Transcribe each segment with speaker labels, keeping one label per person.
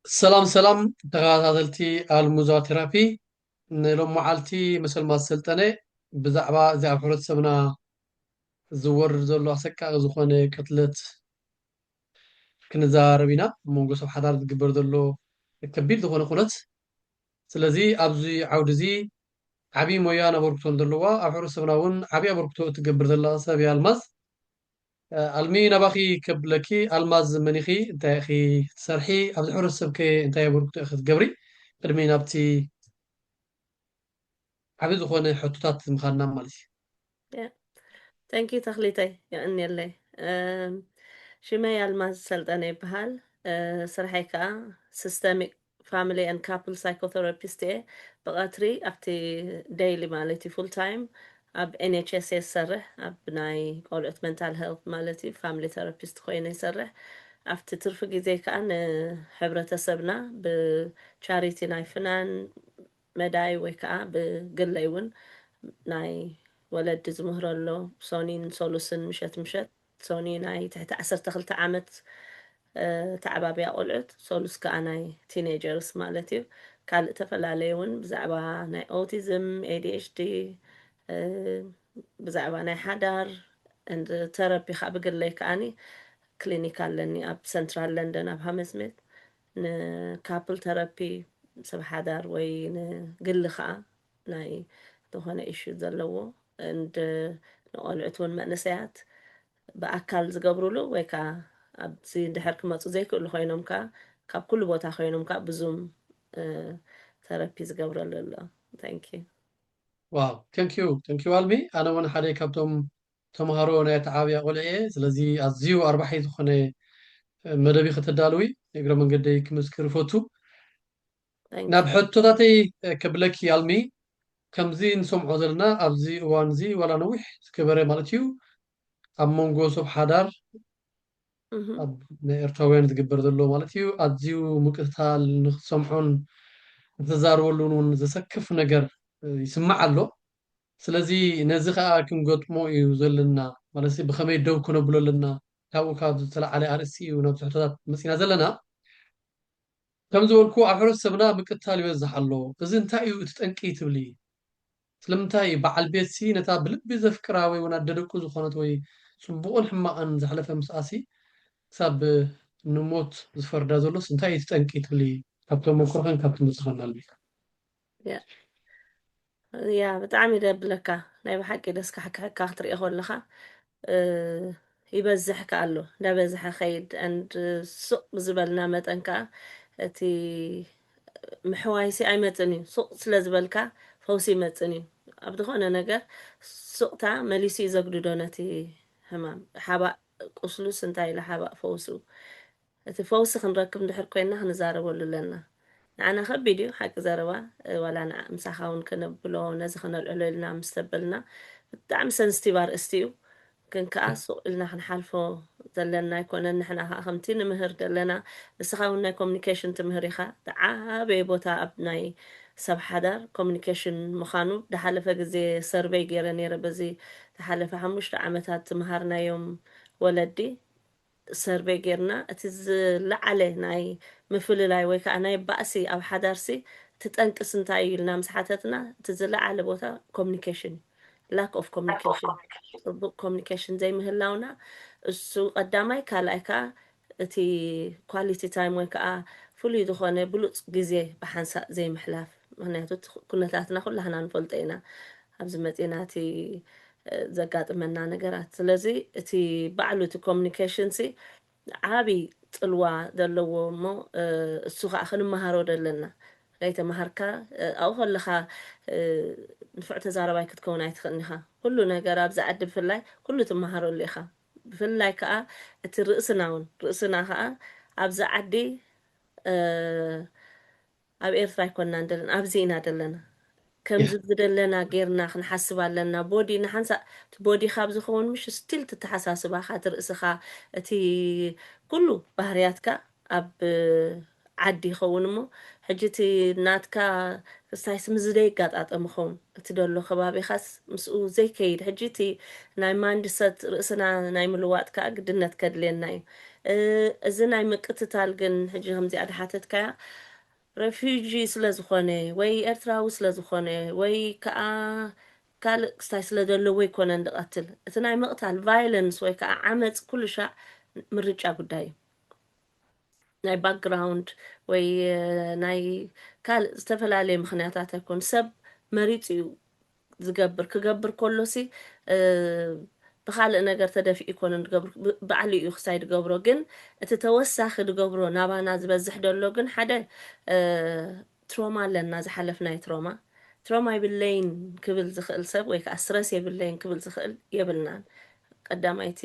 Speaker 1: سلام تغادلتي الموزوثيرابي نلوم معالتي مثل ما سلطنة بزعبا زي عفرت سبنا زور زلو سكا زخونة كتلت كنزاربينا مونغو سب حدار تقبر دلو كبير دخونة قلت سلزي أبزي عودزي عبي مويا نبركتون دلوا عفرت سبنا ون عبي أبركتو تقبر دلو سبيا المز المي نباخي كبلكي الماز منيخي انت يا اخي تسرحي ابز حرس سبكي انت يا بركتو اخذ قبري قدمي نابتي عبد ዝኾነ ሕቶታት ምኻድና ማለት እዩ
Speaker 2: Yeah. Thank you تخليتي يعني اللي شمي الماس سلطنة بحال سرحي كا systemic family and couple psychotherapist بقاتري أبتي daily مالتي full time أب NHS يسرح أب ناي قولت mental health مالتي family therapist خويني يسرح أفتي ترفقي زي كأن حبرة سبنا بشاريتي ناي فنان مداي ويكا بقليون ناي ولد زمهرلو سونين سولوسن مشت سوني ناي تحت 12 عامت تعبابي قلعت سولوس كأناي تينيجرز مالتي كان تفلاليون بزعبا ناي اوتيزم ADHD بزعبا ناي حدار and therapy خابقل لي كأني كلينيكال لني أب سنترال لندن أب هامزميت كابل ثيرابي سب حدار ወይ ንግሊ ከዓ ናይ ዝኾነ ኢሹ ዘለዎ and ንቆልዑት እውን መንእሰያት ብኣካል ዝገብሩሉ ወይ ከዓ ኣብዚ ድሕር ክመፁ ዘይክእሉ ኮይኖም ከዓ ካብ ኩሉ ቦታ ኮይኖም ከዓ ብዙም ثيرابي ዝገብረሉ ኣሎ ታንክ ዩ
Speaker 1: ዋው ቴንክ ዩ ኣልሚ ኣነ እውን ሓደ ካብቶም ተምሃሮ ናይ ተዓብያ ቆልዐ እየ ስለዚ ኣዝዩ ኣርባሒ ዝኾነ መደብ ከተዳልዊ እግረ መንገደይ ክምስክር ይፈቱ
Speaker 2: ታንክ
Speaker 1: ናብ
Speaker 2: ዩ
Speaker 1: ሕቶታተይ ከብለኪ ኣልሚ ከምዚ ንሰምዖ ዘለና ኣብዚ እዋን እዚ ዋላ ነዊሕ ዝገበረ ማለት እዩ ኣብ መንጎ ሰብ ሓዳር ኣብ ናይ ኤርትራውያን ዝግበር ዘሎ ማለት እዩ ኣዝዩ ምቅትታል ንክትሰምዖን ንትዛረበሉን እውን ዘሰክፍ ነገር ይስማዕ ኣሎ ስለዚ ነዚ ከዓ ክንገጥሞ እዩ ዘለና ማለት ብከመይ ደው ክነብሎ ኣለና ካብኡ ካብ ዝተለዓለ ኣርእስቲ እዩ ናብ ትሕቶታት መፂና ዘለና ከም ዝበልኩ ኣብ ሕብረተሰብና ምቅታል ይበዝሕ ኣሎ እዚ እንታይ እዩ እቲ ጠንቂ ትብሊ ስለምንታይ በዓል ቤትሲ ነታ ብልቢ ዘፍቅራ ወይ እውን ኣደደቁ ዝኾነት ወይ ፅቡቕን ሕማቕን ዘሕለፈ ምስኣሲ ክሳብ ንሞት ዝፈርዳ ዘሎስ እንታይ እዩ እቲ ጠንቂ ትብሊ ካብቶም መኩርኸን ካብ ትምፅኸና ኣልሚ
Speaker 2: ያ ብጣዕሚ ደብለካ ናይ ብሓቂ ደስ ካሕክሕካ ክትሪኦ ከለካ ይበዝሕ ከ ኣሎ እንዳበዝሐ ኸይድ and ሱቕ ብዝበልና መጠን ከዓ እቲ ምሕዋይሲ ኣይመፅን እዩ ሱቕ ስለ ዝበልካ ፈውሲ ይመፅን እዩ ኣብ ዝኾነ ነገር ሱቕታ መሊሱ እዩ ዘግድዶ ነቲ ሕማም ሓባእ ቁስሉስ እንታይ ኢለ ሓባእ ፈውሱ እቲ ፈውሲ ክንረክብ እንድሕር ኮይንና ክንዛረበሉ ኣለና ንዓና ከቢድ እዩ ሓቂ ዘረባ ዋላ ምሳኻ እውን ከነብሎ ነዚ ክነልዕሎ ኢልና ምስ ተበልና ብጣዕሚ ሰንስቲቭ ኣርእስቲ እዩ ግን ከዓ ሱቕ ኢልና ክንሓልፎ ዘለና ኣይኮነን ንሕና ከዓ ከምቲ ንምህር ዘለና ንስኻ እውን ናይ ኮሚኒኬሽን ትምህር ኢኻ ዓበየ ቦታ ኣብ ናይ ሰብ ሓዳር ኮሚኒኬሽን ምዃኑ ድሓለፈ ግዜ ሰርቬይ ገይረ ነይረ በዚ ድሓለፈ 5 ዓመታት ትምሃርናዮም ወለዲ ሰርቬይ ጌርና እቲ ዝለዓለ ናይ ምፍልላይ ወይ ከዓ ናይ ባእሲ ኣብ ሓዳርሲ ትጠንቅስ እንታይ እዩ ኢልና ምስ ሓተትና እቲ ዝለዓለ ቦታ ኮሚኒኬሽን ላክ ኦፍ ኮሚኒኬሽን ፅቡቅ ኮሚኒኬሽን ዘይምህላውና እሱ ቀዳማይ ካልኣይ ከዓ እቲ ኳሊቲ ታይም ወይ ከዓ ፍሉይ ዝኾነ ብሉፅ ግዜ ብሓንሳእ ዘይምሕላፍ ምክንያቱ ኩነታትና ኩላህና ንፈልጦ ኢና ኣብዚ መፂና እቲ ዘጋጥመና ነገራት ስለዚ እቲ ባዕሉ እቲ ኮሚኒኬሽን ሲ ዓብይ ፅልዋ ዘለዎ እሞ እሱ ከዓ ክንመሃሮ ዘለና ከይተመሃርካ ኣብኡ ከለካ ንፍዕ ተዛረባይ ክትከውን ኣይትኽእልን ኢኻ ኩሉ ነገር ኣብዚ ዓዲ ብፍላይ ኩሉ ትመሃረሉ ኢኻ ብፍላይ ከዓ እቲ ርእስና እውን ርእስና ከዓ ኣብዚ ዓዲ ኣብ ኤርትራ ኣይኮንና ዘለና ኣብዚ ኢና ዘለና ከምዚ ዝደለና ጌርና ክንሓስብ ኣለና ቦዲ ንሓንሳእ እቲ ቦዲኻ ብዝኸውን ምሽ ስቲል ትተሓሳስባኻ እቲ ርእስኻ እቲ ኩሉ ባህርያትካ ኣብ ዓዲ ይኸውን እሞ ሕጂ እቲ ናትካ ክስታይስ ምዝደይ ይጋጣጠም ይኸውን እቲ ደሎ ከባቢኻስ ምስኡ ዘይከይድ ሕጂ እቲ ናይ ማንድሰት ርእስና ናይ ምልዋጥ ከዓ ግድነት ከድልየና እዩ እዚ ናይ ምቅትታል ግን ሕጂ ከምዚኣ ድሓተትካያ ረፊጂ ስለ ዝኾነ ወይ ኤርትራዊ ስለ ዝኾነ ወይ ከዓ ካልእ ክስታይ ስለ ዘለዎ ይኮነን ዝቐትል እቲ ናይ ምቕታል ቫይለንስ ወይ ከዓ ዓመፅ ኩሉ ሻዕ ምርጫ ጉዳይ እዩ ናይ ባክግራውንድ ወይ ናይ ካልእ ዝተፈላለየ ምክንያታት ኣይኮን ሰብ መሪፅ እዩ ዝገብር ክገብር ከሎሲ ብካልእ ነገር ተደፊኡ ይኮነ ዝገብር ባዕሉ እዩ ክሳይ ዝገብሮ ግን እቲ ተወሳኺ ዝገብሮ ናባና ዝበዝሕ ደሎ ግን ሓደ ትሮማ ኣለና ዝሓለፍናይ ትሮማ ይብለይን ክብል ዝኽእል ሰብ ወይ ከዓ ስትረስ የብለይን ክብል ዝኽእል የብልናን ቀዳማይቲ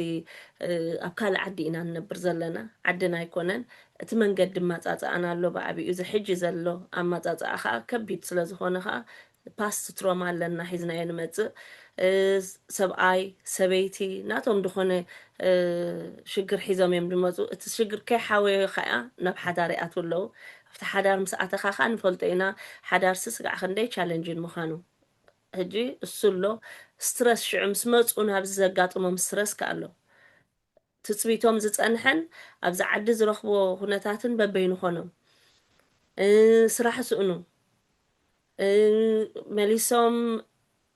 Speaker 2: ኣብ ካልእ ዓዲ ኢና ንነብር ዘለና ዓድና ኣይኮነን እቲ መንገዲ ማፃፃእና ኣሎ ብዓብኡ እዚ ሕጂ ዘሎ ኣማፃፅኣ ከዓ ከቢድ ስለ ዝኾነ ከዓ ፓስት ትሮማ ኣለና ሒዝናዮ ንመፅእ ሰብኣይ ሰበይቲ ናቶም ድኾነ ሽግር ሒዞም እዮም ዝመፁ እቲ ሽግር ከይሓወዮ ከዓ ናብ ሓዳር ይኣትዉ ኣለዉ ኣብቲ ሓዳር ምስ ኣተኻ ከዓ ንፈልጦ ኢና ሓዳር ስስጋዕ ክንደይ ቻለንጅን ምዃኑ ሕጂ እሱ ኣሎ ስትረስ ሽዑ ምስ መፁ ናብዚ ዘጋጥሞም ስትረስ ከዓ ኣሎ ትፅቢቶም ዝፀንሐን ኣብዛ ዓዲ ዝረኽቦ ኩነታትን በበይኑ ኾኖም ስራሕ ስእኑ መሊሶም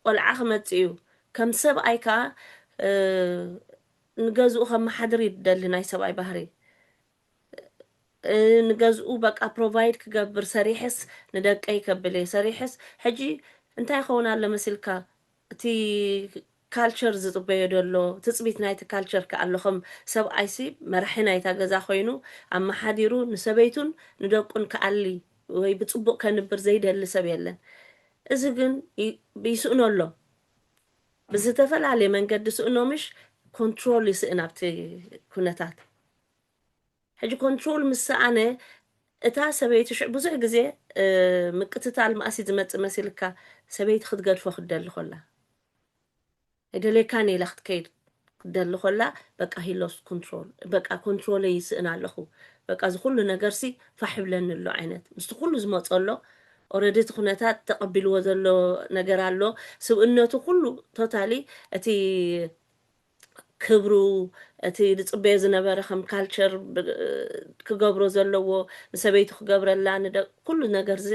Speaker 2: ቆልዓ ክመፅ እዩ ከም ሰብኣይ ከዓ ንገዝኡ ከም መሓድር ይደሊ ናይ ሰብኣይ ባህሪ ንገዝኡ በቃ ፕሮቫይድ ክገብር ሰሪሕስ ንደቀይ ከብል እየ ሰሪሕስ ሕጂ እንታይ ይኸውን ኣሎ መሲልካ እቲ ካልቸር ዝፅበዮ ደሎ ትፅቢት ናይቲ ካልቸር ከዓ ኣለኹም ሰብኣይሲ መራሒ ናይታ ገዛ ኮይኑ ኣመሓዲሩ ንሰበይቱን ንደቁን ከኣሊ ወይ ብፅቡቅ ከንብር ዘይደሊ ሰብ የለን እዚ ግን ይስእኖ ኣሎ ብዝተፈላለየ መንገዲ ስእኖ ምሽ ኮንትሮል ይስእን ኣብቲ ኩነታት ሕጂ ኮንትሮል ምስኣነ እታ ሰበይቲ ሽዕ ብዙሕ ግዜ ምቅትታል ማእሲ ዝመፅእ መሲልካ ሰበይቲ ክትገድፎ ክደሊ ኮላ ይደለይካኒ ኢላ ክትከይድ ክደሊ ኮላ በቃ ሂሎስ ኮንትሮል በቃ ኮንትሮል ይስእን ኣለኹ በቃ እዚ ኩሉ ነገርሲ ፋሕብለኒ ኣሎ ዓይነት ምስቲ ኩሉ ዝመፀ ኣሎ ኦልሬዲ እቲ ኩነታት ተቐቢልዎ ዘሎ ነገር ኣሎ ስብእነቱ ኩሉ ቶታሊ እቲ ክብሩ እቲ ዝፅበዮ ዝነበረ ከም ካልቸር ክገብሮ ዘለዎ ንሰበይቱ ክገብረላ ኩሉ ነገር እዚ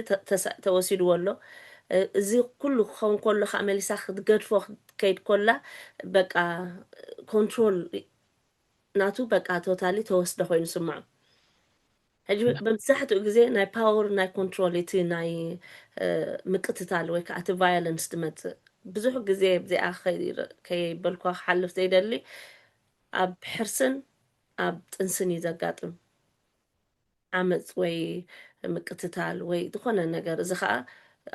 Speaker 2: ተወሲድዎ ኣሎ እዚ ኩሉ ክኸውን ከሎ ከዓ መሊሳ ክትገድፎ ክትከይድ ኮላ በቃ ኮንትሮል ናቱ በቃ ቶታሊ ተወስደ ኮይኑ ስምዖ ሕጂ መብዛሕትኡ ግዜ ናይ ፓወር ናይ ኮንትሮል እቲ ናይ ምቅትታል ወይ ከዓ እቲ ቫዮለንስ ትመፅእ ብዙሕ ግዜ ብዚኣ ከይበልኳ ክሓልፍ ዘይደሊ ኣብ ሕርስን ኣብ ጥንስን እዩ ዘጋጥም ዓመፅ ወይ ምቅትታል ወይ ዝኾነ ነገር እዚ ከዓ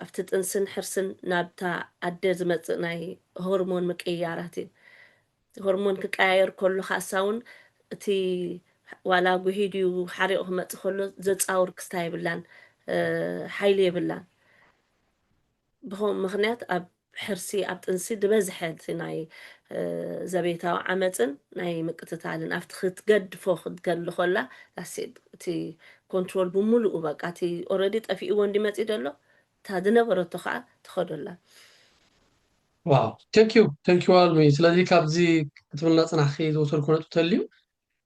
Speaker 2: ኣብቲ ጥንስን ሕርስን ናብታ ኣደ ዝመፅእ ናይ ሆርሞን ምቅያራት እዩ ሆርሞን ክቀያየር ከሎ ካሳውን እቲ ዋላ ጉሂድ እዩ ሓሪቑ ክመፅእ ከሎ ዘፃውር ክስታ የብላን ሓይሊ የብላን ብኸምኡ ምክንያት ኣብ ሕርሲ ኣብ ጥንሲ ዝበዝሐ እቲ ናይ ዘቤታዊ ዓመፅን ናይ ምቅትታልን ኣብቲ ክትገድፎ ክትገሊ ኮላ ዳሴት እቲ ኮንትሮል ብምሉኡ በቃ እቲ ኦልሬዲ ጠፊእዎ እንዲመፅእ ደሎ እታ ዝነበረቶ ከዓ ትኸደላ
Speaker 1: ዋው ቴንኪዩ ኣልሚ ስለዚ ካብዚ ክትብልና ፅናሕኺ ዝወሰድኩ ነጥብ ተልዩ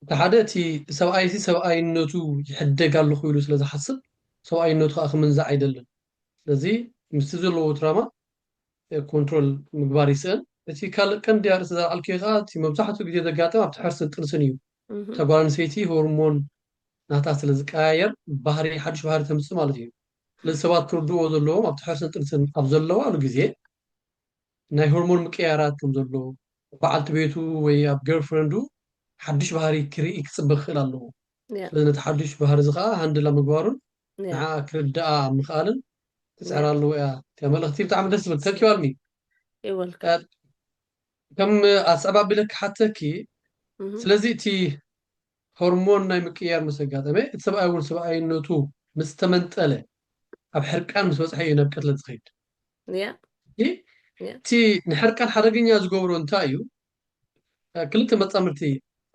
Speaker 1: እቲ ሓደ እቲ ሰብኣይቲ ሰብኣይነቱ ይሕደግ ኣለኹ ኢሉ ስለ ዝሓስብ ሰብኣይነቱ ከዓ ክምንዛዕ ኣይደልን ስለዚ ምስቲ ዘለዎ ትራማ ኮንትሮል ምግባር ይስአን እቲ ካልእ ቀንዲ ርእሲ ዝለዓልክዮ ከዓ እቲ መብዛሕትኡ ግዜ ዘጋጥም ኣብቲ ሕርስን ጥንስን እዩ እታ ጓል ኣንስተይቲ ሆርሞን ናታ ስለ ዝቀያየር ባህሪ ሓዱሽ ባህሪ ተምፅእ ማለት እዩ ስለዚ ሰባት ክርድእዎ ዘለዎም ኣብቲ ሕርስን ጥንስን ኣብ ዘለዋሉ ግዜ ናይ ሆርሞን ምቅያራት ከም ዘሎ በዓልቲ ቤቱ ወይ ኣብ ገርፍሬንዱ ሓዱሽ ባህሪ ክርኢ ክፅበቅ ክእል ኣለዎ ስለዚ ነቲ ሓዱሽ ባህሪ እዚ ከዓ ሃንድላ ምግባሩን ንዓ ክርዳኣ ምኽኣልን ትፅዕር ኣለዎ እያ እቲኣ መልእኽቲ ብጣዕሚ ደስ ዝብል ተንኪዩ ኣልሚ ከም ኣፀባቢለክ ሓተኪ ስለዚ እቲ ሆርሞን ናይ ምቅያር ምስ ኣጋጠመ እቲ ሰብኣይ እውን ሰብኣይነቱ ምስ ተመንጠለ ኣብ ሕርቃን ምስ በፅሐ እዩ ናብ ቀትለት ዝኸይድ እቲ ንሕርቃን ሓደገኛ ዝገብሮ እንታይ እዩ ክልተ መፃምድቲ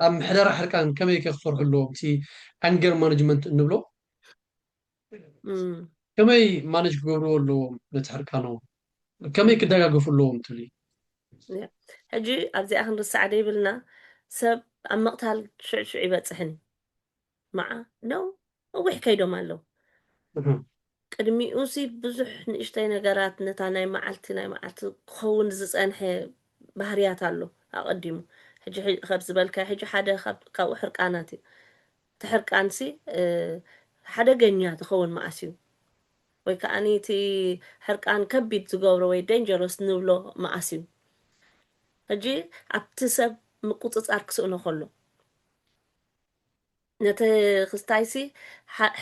Speaker 1: ኣብ ምሕደራ ሕርቃን ከመይ ከ ክሰርሑ ኣለዎም እቲ ኣንገር ማኔጅመንት እንብሎ كمي مانج قبروا له نتحركانو كمي كدقا قفلوهم تلي
Speaker 2: حجي أبزي أخن رسعدي بلنا سب أم مقتل شع يبتصحني مع نو وحكي دوم له ቅድሚኡሲ ብዙሕ ንእሽተይ ነገራት ነታ ናይ መዓልቲ ክኸውን ዝፀንሐ ባህርያት ኣሎ ኣቐዲሙ ሕጂ ካብ ዝበልካ ሕጂ ሓደ ካብኡ ሕርቃናት እዩ እቲ ሕርቃንሲ ሓደገኛ ዝኸውን መዓስ እዩ ወይ ከዓኒ እቲ ሕርቃን ከቢድ ዝገብሮ ወይ ደንጀረስ ንብሎ መዓስ እዩ ሕጂ ኣብቲ ሰብ ምቁፅፃር ክስእኖ ከሎ ነቲ ክስታይሲ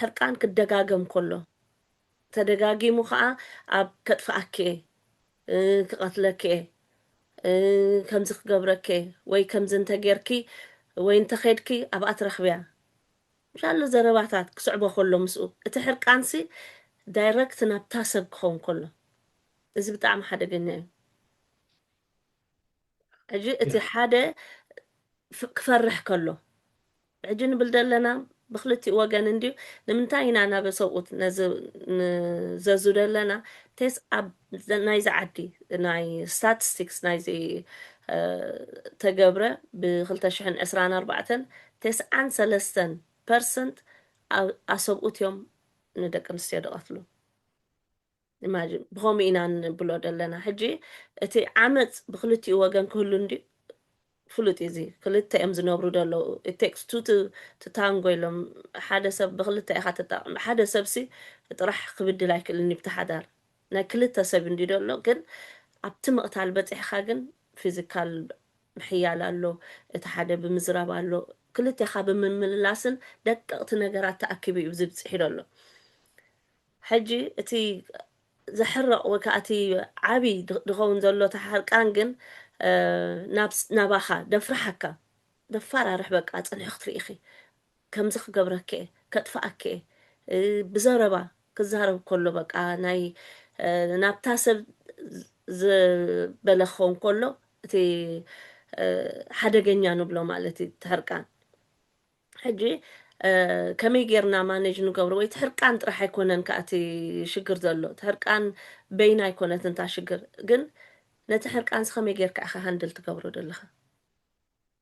Speaker 2: ሕርቃን ክደጋገም ከሎ ተደጋጊሙ ከዓ ኣብ ከጥፍኣከ ክቐትለከ ከምዚ ክገብረከ ወይ ከምዚ እንተጌርኪ ወይ እንተኸድኪ ኣብኣ ትረኽብያ ሻሎ ዘረባታት ክስዕቦ ከሎ ምስኡ እቲ ሕርቃንሲ ዳይረክት ናብታ ሰብ ክኸውን ከሎ እዚ ብጣዕሚ ሓደገኛ እዩ ሕጂ እቲ ሓደ ክፈርሕ ከሎ ሕጂ ንብል ዘለና بخلتي وجن انديو نمنتاينا أنا بسوقت نزازو دلنا تيس أب نايز عدي ناي statistics نايزي تجبره بخلت شحن أسران 4 تيس عن 3% أسوقت يوم ندك نسيد أطلو imagine بخومي إنا نبلو دلنا حجي تي عمت بخلتي وجن كله انديو فلوت إزي كلتا أمز نبرو دلو it takes two to tango لهم حدا سب بخلتا أخذت حدا سب سي تروح قبل لايك اللي بتحضر نا كلتا سب ندي دلو كن أبتم قطع البتح خاجن فيزيكال محيال له تحدا بمزراب له كلتا خاب من اللاسن دققت نجارات تأكبي وزبط حيدلو حجي تي زحرق وكأتي عبي دخون زلو تحرق أنجن نابخا دفرحكا دفارة رح بك أتني أختري إخي كم زخ قبرك كتفأك بزربة كزهرب كله بك ناي نابتاسب بلخون كله تي حدا جنيانو بلو مالتي تهرقان حجي كمي غيرنا ما نجنو قبروي تهرقان راح يكونن كأتي شجر زلو تهرقان بينا يكونن تنتا شجر جن نتحرق أنس خمي غير كأخا هندل تقبرو دلخا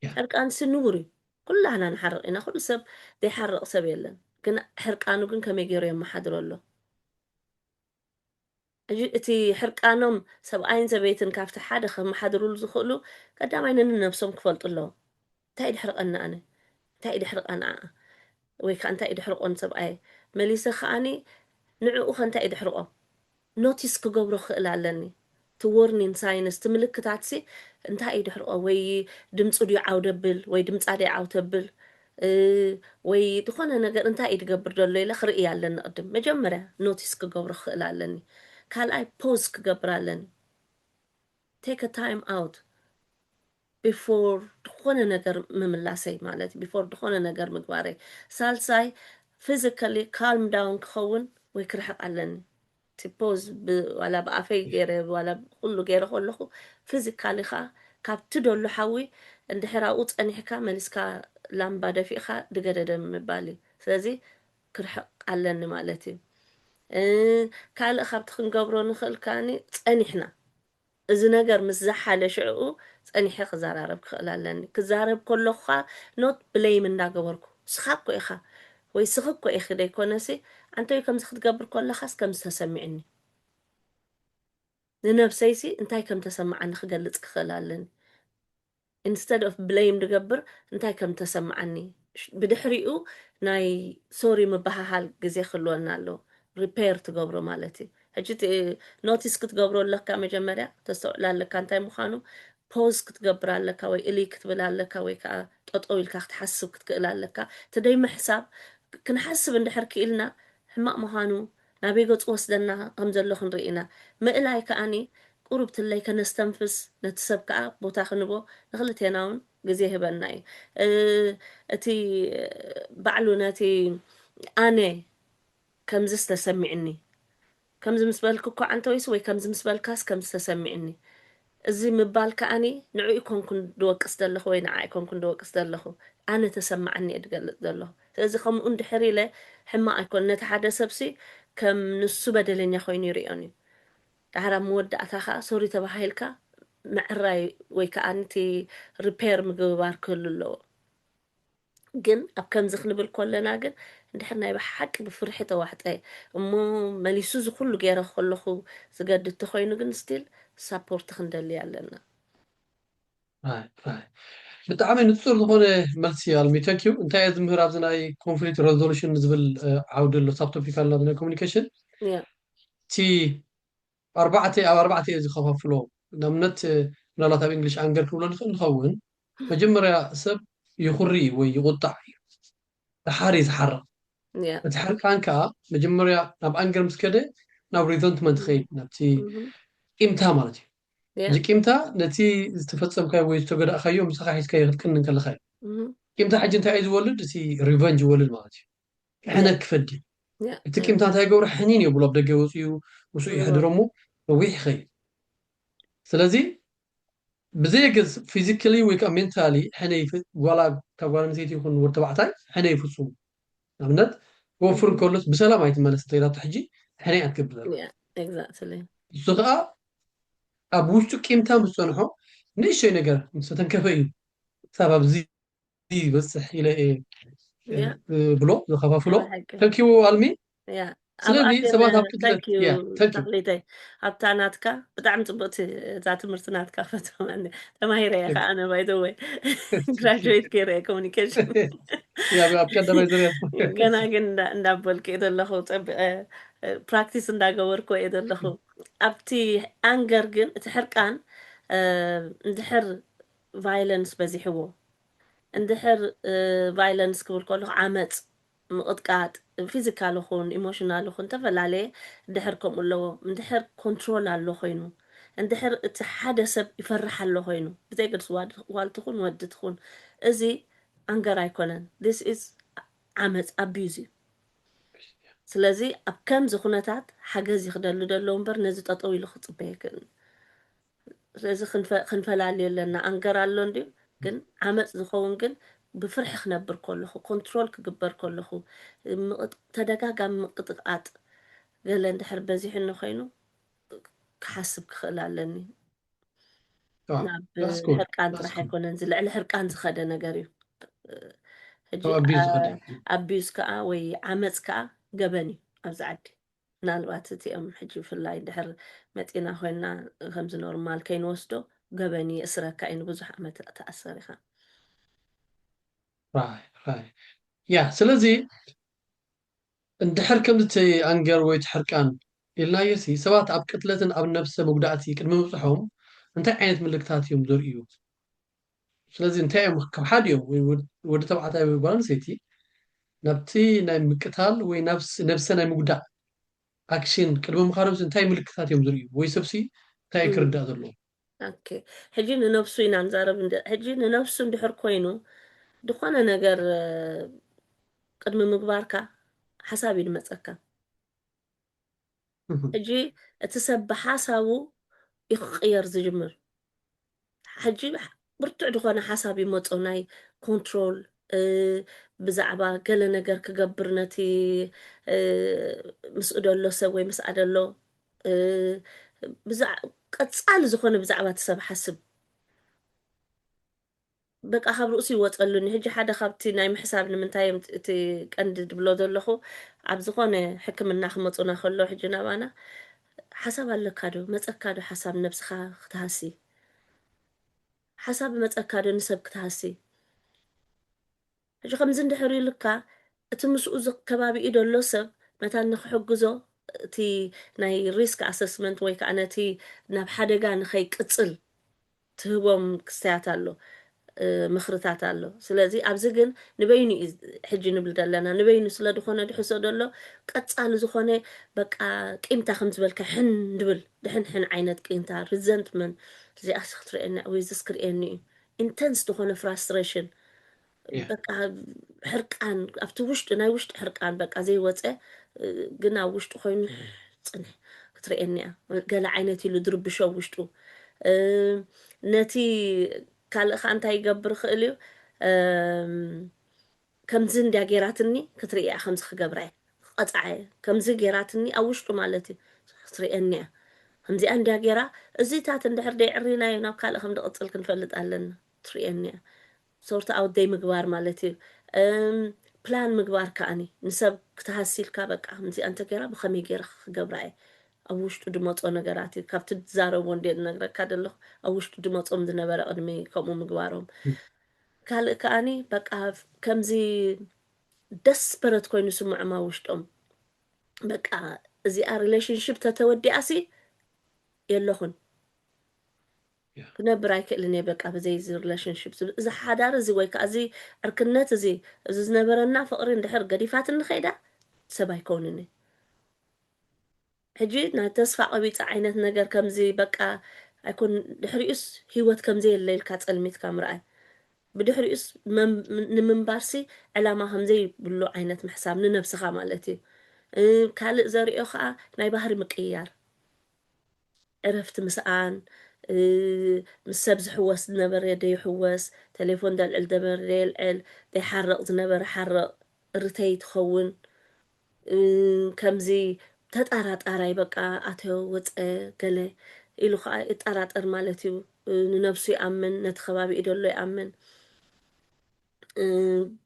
Speaker 2: حرق أنس نوري كلنا نحرق إنا كل سب دي حرق سبيلا كنا حرق أنو كن كمي غير يوم محضر الله أجي حرق أنوم سب أين سبيتن كافت حدا خم محضروا الزخلو قدام عيننا نفسهم كفلت الله تايد حرق أنا تايد حرق أنا ويك أنت تايد حرق أن سب أي مليسة خاني نعو خان تايد حرقه نوتيس كقبرو خلالني تورنين ساينس تملك تاتسي انت ايد حرقه وي دمص دي عاودبل وي دمص ادي عاوتبل وي دخونه ነገር انت ايد قبر دلو الى خري يالن قدم مجمره نوتيس كقبر خلالني قال اي بوز كقبرالن take a time out before دخونه ነገር مملاسي مالتي before دخونه ነገር مغباري ሳልሳይ physically calm down كون وي كرحق علني تبوز ولا بقفي غير ولا كله غير كله فيزيكالي خا كابتدو حوي عند حراقوت انيحكا ملسكا لامبا دفيخا دغددم مبالي ስለዚህ كرحق علن مالتي كال خبت خنقبرو نخل كاني صنيحنا እዚ ነገር ምስ ዝሓለ ሽዑ ፀኒሐ ክዘራረብ ክኽእል ኣለኒ ክዛረብ ከለኹ ኖት ብሌም እንዳገበርኩ ስኻኮ ኢኻ ወይ ስኽኮ ኢኺ ደይኮነሲ አንተ ከምዚ ክትገብር ከለኻስ ከም ዝተሰሚዕኒ ንነፍሰይሲ እንታይ ከም ተሰማዓኒ ክገልጽ ክኽእል ኣለኒ instead of blame ድገብር እንታይ ከም ተሰማዓኒ ብድሕሪኡ ናይ ሶሪ ምባሃሃል ግዜ ክህልወና ኣሎ ሪፔር ትገብሮ ማለት እዩ ሕጂ ኖቲስ ክትገብሮ ኣለካ መጀመርያ ተስተውዕል ኣለካ እንታይ ምዃኑ ፖዝ ክትገብር ኣለካ ወይ ኢሊ ክትብል ኣለካ ወይ ከዓ ጠጠው ኢልካ ክትሓስብ ክትክእል ኣለካ ተደይ ምሕሳብ ክንሓስብ እንድሕር ክኢልና ሕማቅ ምዃኑ ናበይ ገፅ ወስደና ከም ዘሎ ክንርኢ ኢና ምእላይ ከዓኒ ቁርብትለይ ከነስተንፍስ ነቲ ሰብ ከዓ ቦታ ክንቦ ንኽልቴና እውን ግዜ ይህበና እዩ እቲ ባዕሉ ነቲ ኣነ ከምዚ ዝተሰሚዕኒ ከምዚ ምስ በልክ እኮ አንተ ወይስ ወይ ከምዚ ምስ በልካስ ከምዚ ተሰሚዕኒ እዚ ምባል ከዓኒ ንዑ ይኮንኩን ድወቅስ ዘለኹ ወይ ንዓይ ይኮንኩን ድወቅስ ዘለኹ أنا تسمعني أتقلد له إذا خم عند حريلة حما أكون نتحدى سبسي كم نص بدلين يا خويني ريوني تعرف مودة أتاخا سوري تبهايلكا معراي ويكا أنتي ريبير مقبار كل له جن أب كم زخنبل كلنا جن نحن يبحق بفرحة واحد أي أمو ماليسوز كله جيرا خلخو زقد التخوين جن ستيل سابورت خندلي علينا
Speaker 1: راي بتعامل نتصور هون ملسي على thank you انت عايز مهراب زناي conflict resolution زبل عود له سب توبيك على communication
Speaker 2: يا
Speaker 1: تي أربعة إذا خففلو نمنت نلا تاب إنجليش أنجر كلون نخون مجمرة سب يخري ويقطع تحاري زحرة
Speaker 2: يا
Speaker 1: تحرك كان مجمرة ناب أنجر مسكدة ناب ريزنتمنت خيب نبتي إمتى مالتي
Speaker 2: يا
Speaker 1: جي إمتى نتي استفدت كاي ويستقر أخيو مسخ حيس كاي كن كل خير إمتى حاجة أنت عايز ولد تي ريفنج ولد مالتي إحنا كفدي
Speaker 2: يا
Speaker 1: أنت إمتى تاي جور حنين يبغى بدك يوصيو وسوي يحضرمو ويح خير سلازي بزيجز فيزيكالي ويكا مينتالي حنا ولا تقول نسيت يكون ورتبعتاي حنا يفصوم نمنت وفر كلس بسلام يتملس تيرا تحجي حنا يتقبل
Speaker 2: yeah exactly
Speaker 1: زغا ابوشتو كيمتا مصنحو نيشي نجر مستنكفي سبب زي بس حيله ايه
Speaker 2: yeah
Speaker 1: بلو
Speaker 2: أنا
Speaker 1: زخفافلو
Speaker 2: بحكي
Speaker 1: ثانكيو المي
Speaker 2: yeah
Speaker 1: سلازي
Speaker 2: أبقى
Speaker 1: سبات هبكتلت
Speaker 2: thank
Speaker 1: يا
Speaker 2: you
Speaker 1: ثانكيو
Speaker 2: تقليدي أبتعناتك بدعم تبطي ذات مرتناتك فتهم عندي تما هي ريخة أنا by the way graduate كيري communication
Speaker 1: يا بكده ما يزري
Speaker 2: ገና ግን እንዳበልክ እየ ዘለኹ ፕራክቲስ እንዳገበርኩ እየ ዘለኹ ኣብቲ ኣንገር ግን እቲ ሕርቃን እንድሕር ቫይለንስ በዚሕዎ እንድሕር ቫይለንስ ክብል ከለኹ ዓመፅ ምቕጥቃጥ ፊዚካል ይኹን ኢሞሽናል ይኹን ተፈላለየ እንድሕር ከምኡ ኣለዎ እንድሕር ኮንትሮል ኣሎ ኮይኑ እንድሕር እቲ ሓደ ሰብ ይፈርሕ ኣሎ ኮይኑ ብዘይገድስ ዋልቲ ኹን ወዲ ትኹን እዚ ኣንገር ኣይኮነን ስ ኢዝ ዓመፅ ኣቢዩዝ እዩ ስለዚ ኣብ ከምዚ ኩነታት ሓገዝ ይክደሉ ደለዉ እምበር ነዚ ጠጠው ኢሉ ክፅበ ይክእልን ስለዚ ክንፈላለዩ ኣለና ኣንገር ኣሎ እንድዩ ግን ዓመፅ ዝኸውን ግን ብፍርሒ ክነብር ከለኹ ኮንትሮል ክግበር ከለኹ ተደጋጋሚ ምቅጥቃጥ ገለ እንድሕር በዚሕኒ ኮይኑ ክሓስብ ክኽእል ኣለኒ ናብ ሕርቃን ጥራሕ ኣይኮነን ዝልዕሊ ሕርቃን ዝኸደ ነገር እዩ ሕጂ ኣቢዩዝ ከዓ ወይ ዓመፅ ከዓ ገበን እዩ ኣብዚ ዓዲ ምናልባት እቲኦም ሕጂ ብፍላይ ድሕር መፂና ኮይና ከምዚ ኖርማል ከይንወስዶ ገበን የእስረካ እዩ ንብዙሕ ዓመት ተኣሰር ኢኻ
Speaker 1: راي يا سلازي እንድሕር ከምቲ ኣንገር ወይ ትሕርቃን ኢልና የሲ ሰባት ኣብ ቅትለትን ኣብ ነብሰ መጉዳእቲ ቅድሚ ምብፅሖም እንታይ ዓይነት ምልክታት እዮም ዘርእዩ ስለዚ እንታይ እዮም ካብ ሓደ እዮም ወይ ወዲ ተባዕታይ ወይ ጓል ኣንስተይቲ ናብቲ ናይ ምቅታል ወይ ነብሰ ናይ ምጉዳእ ኣክሽን ቅድሚ ምኻዶም እንታይ ምልክታት እዮም ዝርእዩ ወይ ሰብሲ እንታይ ክርዳእ ዘለዎ
Speaker 2: ኦኬ ሕጂ ንነብሱ ኢና ንዛረብ ሕጂ ንነብሱ እንድሕር ኮይኑ ድኾነ ነገር ቅድሚ ምግባርካ ሓሳብ ይድመፀካ ሕጂ እቲ ሰብ ብሓሳቡ ይክቅየር ዝጅምር ሕጂ ብርቱዕ ድኾነ ሓሳብ ይመፆ ናይ ኮንትሮል ብዛዕባ ገለ ነገር ክገብር ነቲ ምስኡ ደሎ ሰብ ወይ ምስኣ ደሎ ቀፃሊ ዝኾነ ብዛዕባ እቲ ሰብ ሓስብ በቃ ካብ ርእሱ ይወፀሉኒ ሕጂ ሓደ ካብቲ ናይ ምሕሳብ ንምንታይ እቲ ቀንዲ ድብሎ ዘለኹ ኣብ ዝኾነ ሕክምና ክመፁና ከሎ ሕጂ ናባና ሓሳብ ኣለካ ዶ መፀካ ዶ ሓሳብ ነብስኻ ክትሃሲ ሓሳብ መፀካ ዶ ንሰብ ክትሃሲ ሕጂ ከምዚ እንድሕር ኢሉካ እቲ ምስኡ ከባቢኡ ደሎ ሰብ መታ ንክሕግዞ እቲ ናይ ሪስክ ኣሰስመንት ወይ ከዓ ነቲ ናብ ሓደጋ ንኸይቅፅል ትህቦም ክስተያት ኣሎ ምኽርታት ኣሎ ስለዚ ኣብዚ ግን ንበይኑ ሕጂ ንብል ዘለና ንበይኑ ስለ ድኾነ ድሕሶ ደሎ ቀፃሊ ዝኾነ በቃ ቂምታ ከም ዝበልካ ሕን ድብል ድሕንሕን ዓይነት ቂምታ ሪዘንትመንት እዚኣስ ክትርእየኒ ወይ ዝስ ክርእየኒ እዩ ኢንተንስ ዝኾነ ፍራስትሬሽን በቃ ሕርቃን ኣብቲ ውሽጢ ናይ ውሽጢ ሕርቃን በቃ ዘይወፀ ግን ኣብ ውሽጢ ኮይኑ ፅንሕ ክትርእየኒ እያ ገለ ዓይነት ኢሉ ድርብሾ ውሽጡ ነቲ ካልእ ከዓ እንታይ ይገብር ክእል እዩ ከምዚ እንዳ ጌራትኒ ክትሪእያ ከምዚ ክገብራ ቀፃዐ ከምዚ ጌራትኒ ኣብ ውሽጡ ማለት እዩ ክትሪአኒ እያ ከምዚኣ እንዳ ጌራ እዚታት እንድሕር ደይዕሪናዮ ናብ ካልእ ከም ድቕፅል ክንፈልጥ ኣለና ትሪአኒ እያ ሶርት ኣውት ደይ ምግባር ማለት እዩ ፕላን ምግባር ከዓኒ ንሰብ ክትሃሲልካ በቃ ከምዚኣ እንተ ጌራ ብኸመይ ጌራ ክገብራ እየ ኣብ ውሽጡ ድመፆ ነገራት እዩ ካብቲ ትዛረብዎ እንዴ ዝነግረካ ዘለኹ ኣብ ውሽጡ ድመፆም ዝነበረ ቅድሚ ከምኡ ምግባሮም ካልእ ከዓኒ በቃ ከምዚ ደስፐረት ኮይኑ ስምዖም ኣብ ውሽጦም በቃ እዚኣ ሪሌሽንሽፕ ተተወዲኣሲ የለኹን ክነብር ኣይክእልን እየ በቃ ብዘይ ሪሌሽንሽፕ እዚ ሓዳር እዚ ወይ ከዓ እዚ ዕርክነት እዚ ዝነበረና ፍቅሪ እንድሕር ገዲፋት ንኸይዳ ሰብ ኣይኮንን ሕጂ ናይ ተስፋ ቀቢፃ ዓይነት ነገር ከምዚ በቃ ኣይኮን ድሕሪኡስ ሂወት ከምዚ የለ ኢልካ ፀልሚትካ ምርኣይ ብድሕሪኡስ ንምንባርሲ ዕላማ ከምዘይ ብሉ ዓይነት ምሕሳብ ንነብስኻ ማለት እዩ ካልእ ዘሪኦ ከዓ ናይ ባህሪ ምቅያር ዕረፍቲ ምስኣን ምስ ሰብ ዝሕወስ ዝነበረ ደይሕወስ ቴሌፎን ደልዕል ደበረ ደይልዕል ደይሓርቕ ዝነበረ ሓርቕ ርተይ ትኸውን ከምዚ ተጣራጣራይ በቃ ኣተዮ ወፀ ገለ ኢሉ ከዓ ይጠራጠር ማለት እዩ ንነብሱ ይኣምን ነቲ ከባቢኡ ደሎ ይኣምን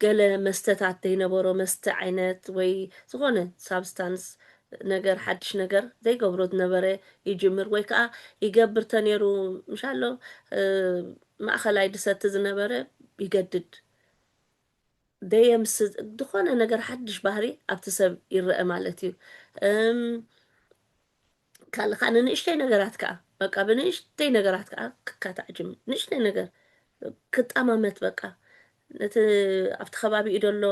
Speaker 2: ገለ መስተታት ዘይነበሮ መስተ ዓይነት ወይ ዝኾነ ሳብስታንስ ነገር ሓድሽ ነገር ዘይገብሮ ዝነበረ ይጅምር ወይ ከዓ ይገብር ተነይሩ ምሻሎ ማእኸላይ ድሰቲ ዝነበረ ይገድድ ደየምስ ዝኾነ ነገር ሓድሽ ባህሪ ኣብቲ ሰብ ይርአ ማለት እዩ ካልእ ከዓ ንእሽተይ ነገራት ከዓ በቃ ብንእሽተይ ነገራት ከዓ ክካታዕጅም ንእሽተይ ነገር ክጣማመት በቃ ነቲ ኣብቲ ከባቢኡ ደሎ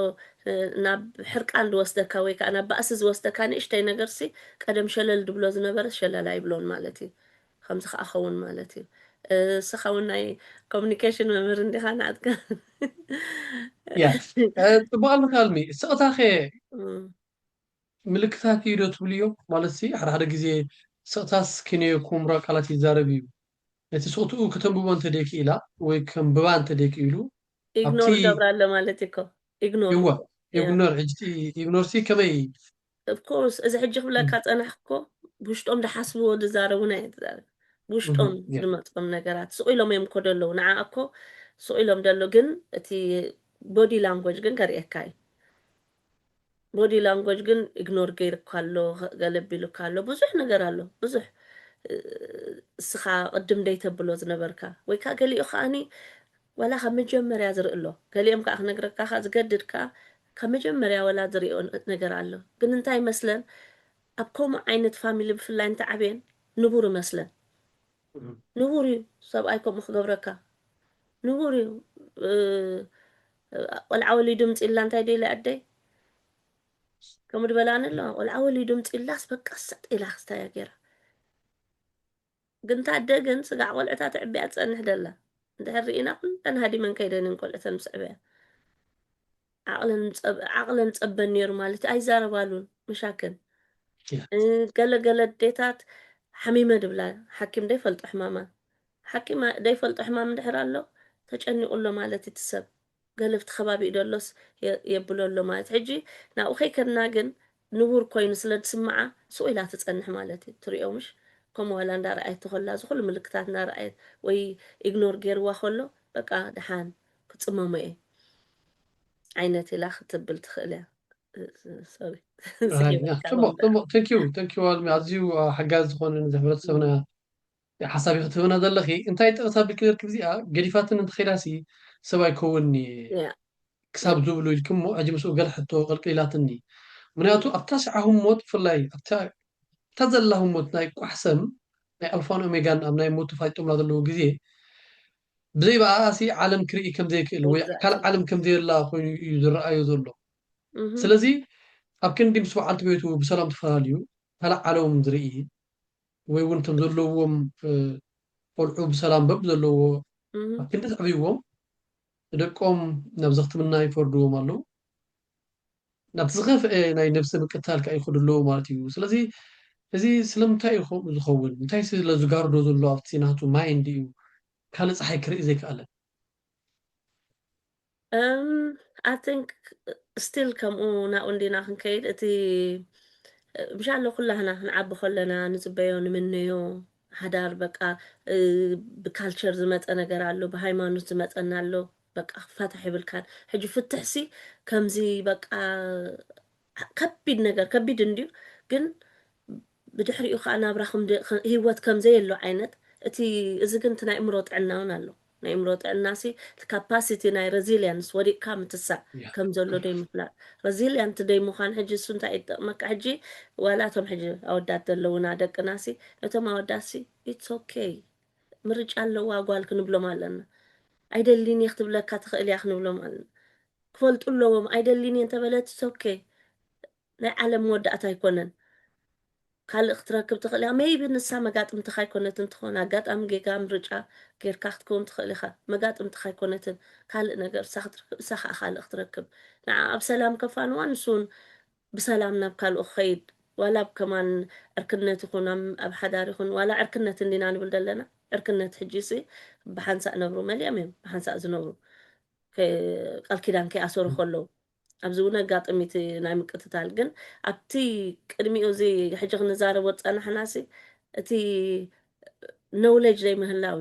Speaker 2: ናብ ሕርቃን ዝወስደካ ወይ ከዓ ናብ ባእሲ ዝወስደካ ንእሽተይ ነገርሲ ቀደም ሸለል ድብሎ ዝነበረ ሸለል ኣይብሎን ማለት እዩ ከምዚ ከዓ ኸውን ማለት እዩ እስኻ እውን ናይ ኮሚኒኬሽን መምህር እንዲኻ ንዓትካ
Speaker 1: ፅቡቅ ኣልሚ ስቕታ ኸ ምልክታት እዩ ዶ ትብል እዮም ማለት ሓደ ሓደ ግዜ ስቕታስ ክነኩም ቃላት ይዛረብ እዩ ነቲ ስቕትኡ ከተንብቦ እንተደይክኢላ ወይ ከንብባ እንተደይክኢሉ
Speaker 2: ኢግኖር ገብራ ኣሎ ማለት እኮ ኢግኖር
Speaker 1: ይዋ ኢግኖር ሕጂ ኢግኖርሲ ከመይ
Speaker 2: ኦፍኮርስ እዚ ሕጂ ክብለካ ፀናሕኮ ብውሽጦም ዝሓስብዎ ዝዛረቡና እየ ትዛረብ ብውሽጦም ዝመፅኦም ነገራት ስቕ ኢሎም እዮም እኮ ደለዉ ንዓ እኮ ስቕ ኢሎም ደሎ ግን እቲ ቦዲ ላንጓጅ ግን ከርእየካ እዩ ቦዲ ላንጓጅ ግን ኢግኖር ገይርካ ኣሎ ገለቢሉካ ኣሎ ብዙሕ ነገር ኣሎ ብዙሕ እስኻ ቅድም ደይተብሎ ዝነበርካ ወይ ከዓ ገሊኡ ከዓኒ ወላ ካብ መጀመርያ ዝርኢ ኣሎ ገሊኦም ከዓ ክነግረካ ዝገድድካ ካብ መጀመርያ ወላ ዝሪኦ ነገር ኣሎ ግን እንታይ ይመስለን ኣብ ከምኡ ዓይነት ፋሚሊ ብፍላይ እንተዓብየን ንቡር ይመስለን ንቡር እዩ ሰብኣይ ከምኡ ክገብረካ ንቡር እዩ ቆልዓ ወሊዱ ምፂላ እንታይ ደኢላ ኣደይ ከምኡ ድበላን ኣሎ ቆልዓ ወሊዱ ምፂላስ በቃ ሰጥ ኢላ ክስታያ ገይራ ግን ታደ ግን ስጋዕ ቆልዕታት ዕቢያ ትፀንሕ ደላ እንድሕር ርኢና ኩለን ሃዲመን ከይደንን ቆልዕተን ምስ ዕብያ ዓቕለን ፀበን ነይሩ ማለት ኣይዛረባሉን መሻክን ገለገለ ዴታት ሓሚመ ድብላ ሓኪም ደይፈልጦ ሕማማ ሓኪም ደይፈልጦ ሕማም እንድሕር ኣሎ ተጨኒቁሎ ማለት እቲ ሰብ ገለፍቲ ከባቢኡ ደሎስ የብሎ ኣሎ ማለት ሕጂ ናብኡ ከይከድና ግን ንቡር ኮይኑ ስለ ዝስምዓ ስቑ ኢላ ትፀንሕ ማለት እዩ ትሪኦ ምሽ ከምኡ ወላ እንዳረኣየት ከላ ዝኩሉ ምልክታት እንዳረኣየት ወይ ኢግኖር ገይርዋ ከሎ በቃ ድሓን ክፅመሞ እየ ዓይነት ኢላ ክትብል ትኽእል እያ ሶሪ
Speaker 1: ተንኪዩ ኣልሚ ኣዝዩ ሓጋዝ ዝኾነ ንሕብረተሰብና ሓሳብ ክትህብና ዘለኺ እንታይ ጥቕሳ ብክርክብ እዚኣ ገዲፋትን እንተኸይዳሲ ሰብ ኣይከውንኒ ክሳብ ዝብሉ ኢልክሞ ሕጂ ምስኡ ገለ ሕቶ ቀልቂላትኒ ምክንያቱ ኣብታ ሰዓሁሞት ብፍላይ ኣብታ ዘላሁሞት ናይ ቋሕሰም ናይ ኣልፋን ኦሜጋን ኣብ ናይ ሞቱ ፋይጦምላ ዘለዉ ግዜ ብዘይ በኣሲ ዓለም ክርኢ ከም ዘይክእል ወይ ካልእ ዓለም ከም ዘየላ ኮይኑ እዩ ዝረኣዩ ዘሎ ስለዚ ኣብ ክንዲ ምስ በዓልቲ ቤቱ ብሰላም ተፈላለዩ ካልእ ዓለም ዝርኢ ወይ እውን እቶም ዘለዎም ቆልዑ ብሰላም በብ ዘለዎ ኣብ ክንዲ ተዕብይዎም ደቆም ናብ ዘኽትምና ይፈርድዎም ኣለዉ ናብቲ ዝኸፍአ ናይ ነብሲ ምቅታል ከዓ ይኸዱ ኣለዉ ማለት እዩ ስለዚ እዚ ስለምንታይ እዩ ዝኸውን እንታይ ስለ ዝጋርዶ ዘሎ ኣብቲ ናቱ ማይንድ እዩ ካልእ ፀሓይ ክርኢ ዘይከኣለን
Speaker 2: I think still ከምኡ ናብኡ እንዲና ክንከይድ እቲ ብሻሎ ኩላህና ክንዓቢ ከለና ንፅበዮ ንምንዮ ሓዳር በቃ ብካልቸር ዝመፀ ነገር ኣሎ ብሃይማኖት ዝመፀና ኣሎ በቃ ክፋታሕ ይብልካን ሕጂ ፍትሕሲ ከምዚ በቃ ከቢድ ነገር ከቢድ እንድዩ ግን ብድሕሪኡ ከዓ ናብራኹም ሂወት ከምዘየሎ ዓይነት እቲ እዚ ግን እቲ ናይ እምሮ ጥዕና እውን ኣሎ ናይ እምሮ ጥዕናሲ እቲ ካፓሲቲ ናይ ሬዚልያንስ ወዲቕካ ምትሳእ ከም ዘሎ ደይ ምፍላጥ ሬዚልያንት ደይ ምዃን ሕጂ እሱ እንታይ ይጠቕመካ ሕጂ ዋላ እቶም ሕጂ ኣወዳት ዘለውና ደቅናሲ እቶም ኣወዳትሲ ኢትስ ኦኬይ ምርጫ ኣለዋ ጓል ክንብሎም ኣለና ኣይደሊን እየ ክትብለካ ትኽእል እያ ክንብሎም ኣለና ክፈልጡ ኣለዎም ኣይደሊን እየ እንተበለት ኢትስ ኦኬይ ናይ ዓለም መወዳእታ ኣይኮነን ካልእ ክትረክብ ትኽእል ኢኻ ሜይቢ ንሳ መጋጥምትኻ ኣይኮነትን ትኾን ኣጋጣሚ ጌጋ ምርጫ ጌርካ ክትከውን ትኽእል ኢኻ መጋጥምትኻ ኣይኮነትን ካልእ ነገር እሳ ከዓ ካልእ ክትረክብ ንዓ ኣብ ሰላም ከፋንዋ ንሱን ብሰላም ናብ ካልኡ ክኸይድ ዋላ ብከማን ዕርክነት ይኹን ኣብ ሓዳር ይኹን ዋላ ዕርክነት እንዲና ንብል ዘለና ዕርክነት ሕጂሲ ብሓንሳእ ነብሩ መሊኦም እዮም ብሓንሳእ ዝነብሩ ቃል ኪዳን ከይኣሰሩ ከለዉ ኣብዚ እውን ኣጋጥሚት ናይ ምቅትታል ግን ኣብቲ ቅድሚኡ እዚ ሕጂ ክንዛረቦ ፀናሕናሲ እቲ ኖውሌጅ ዘይ ምህላው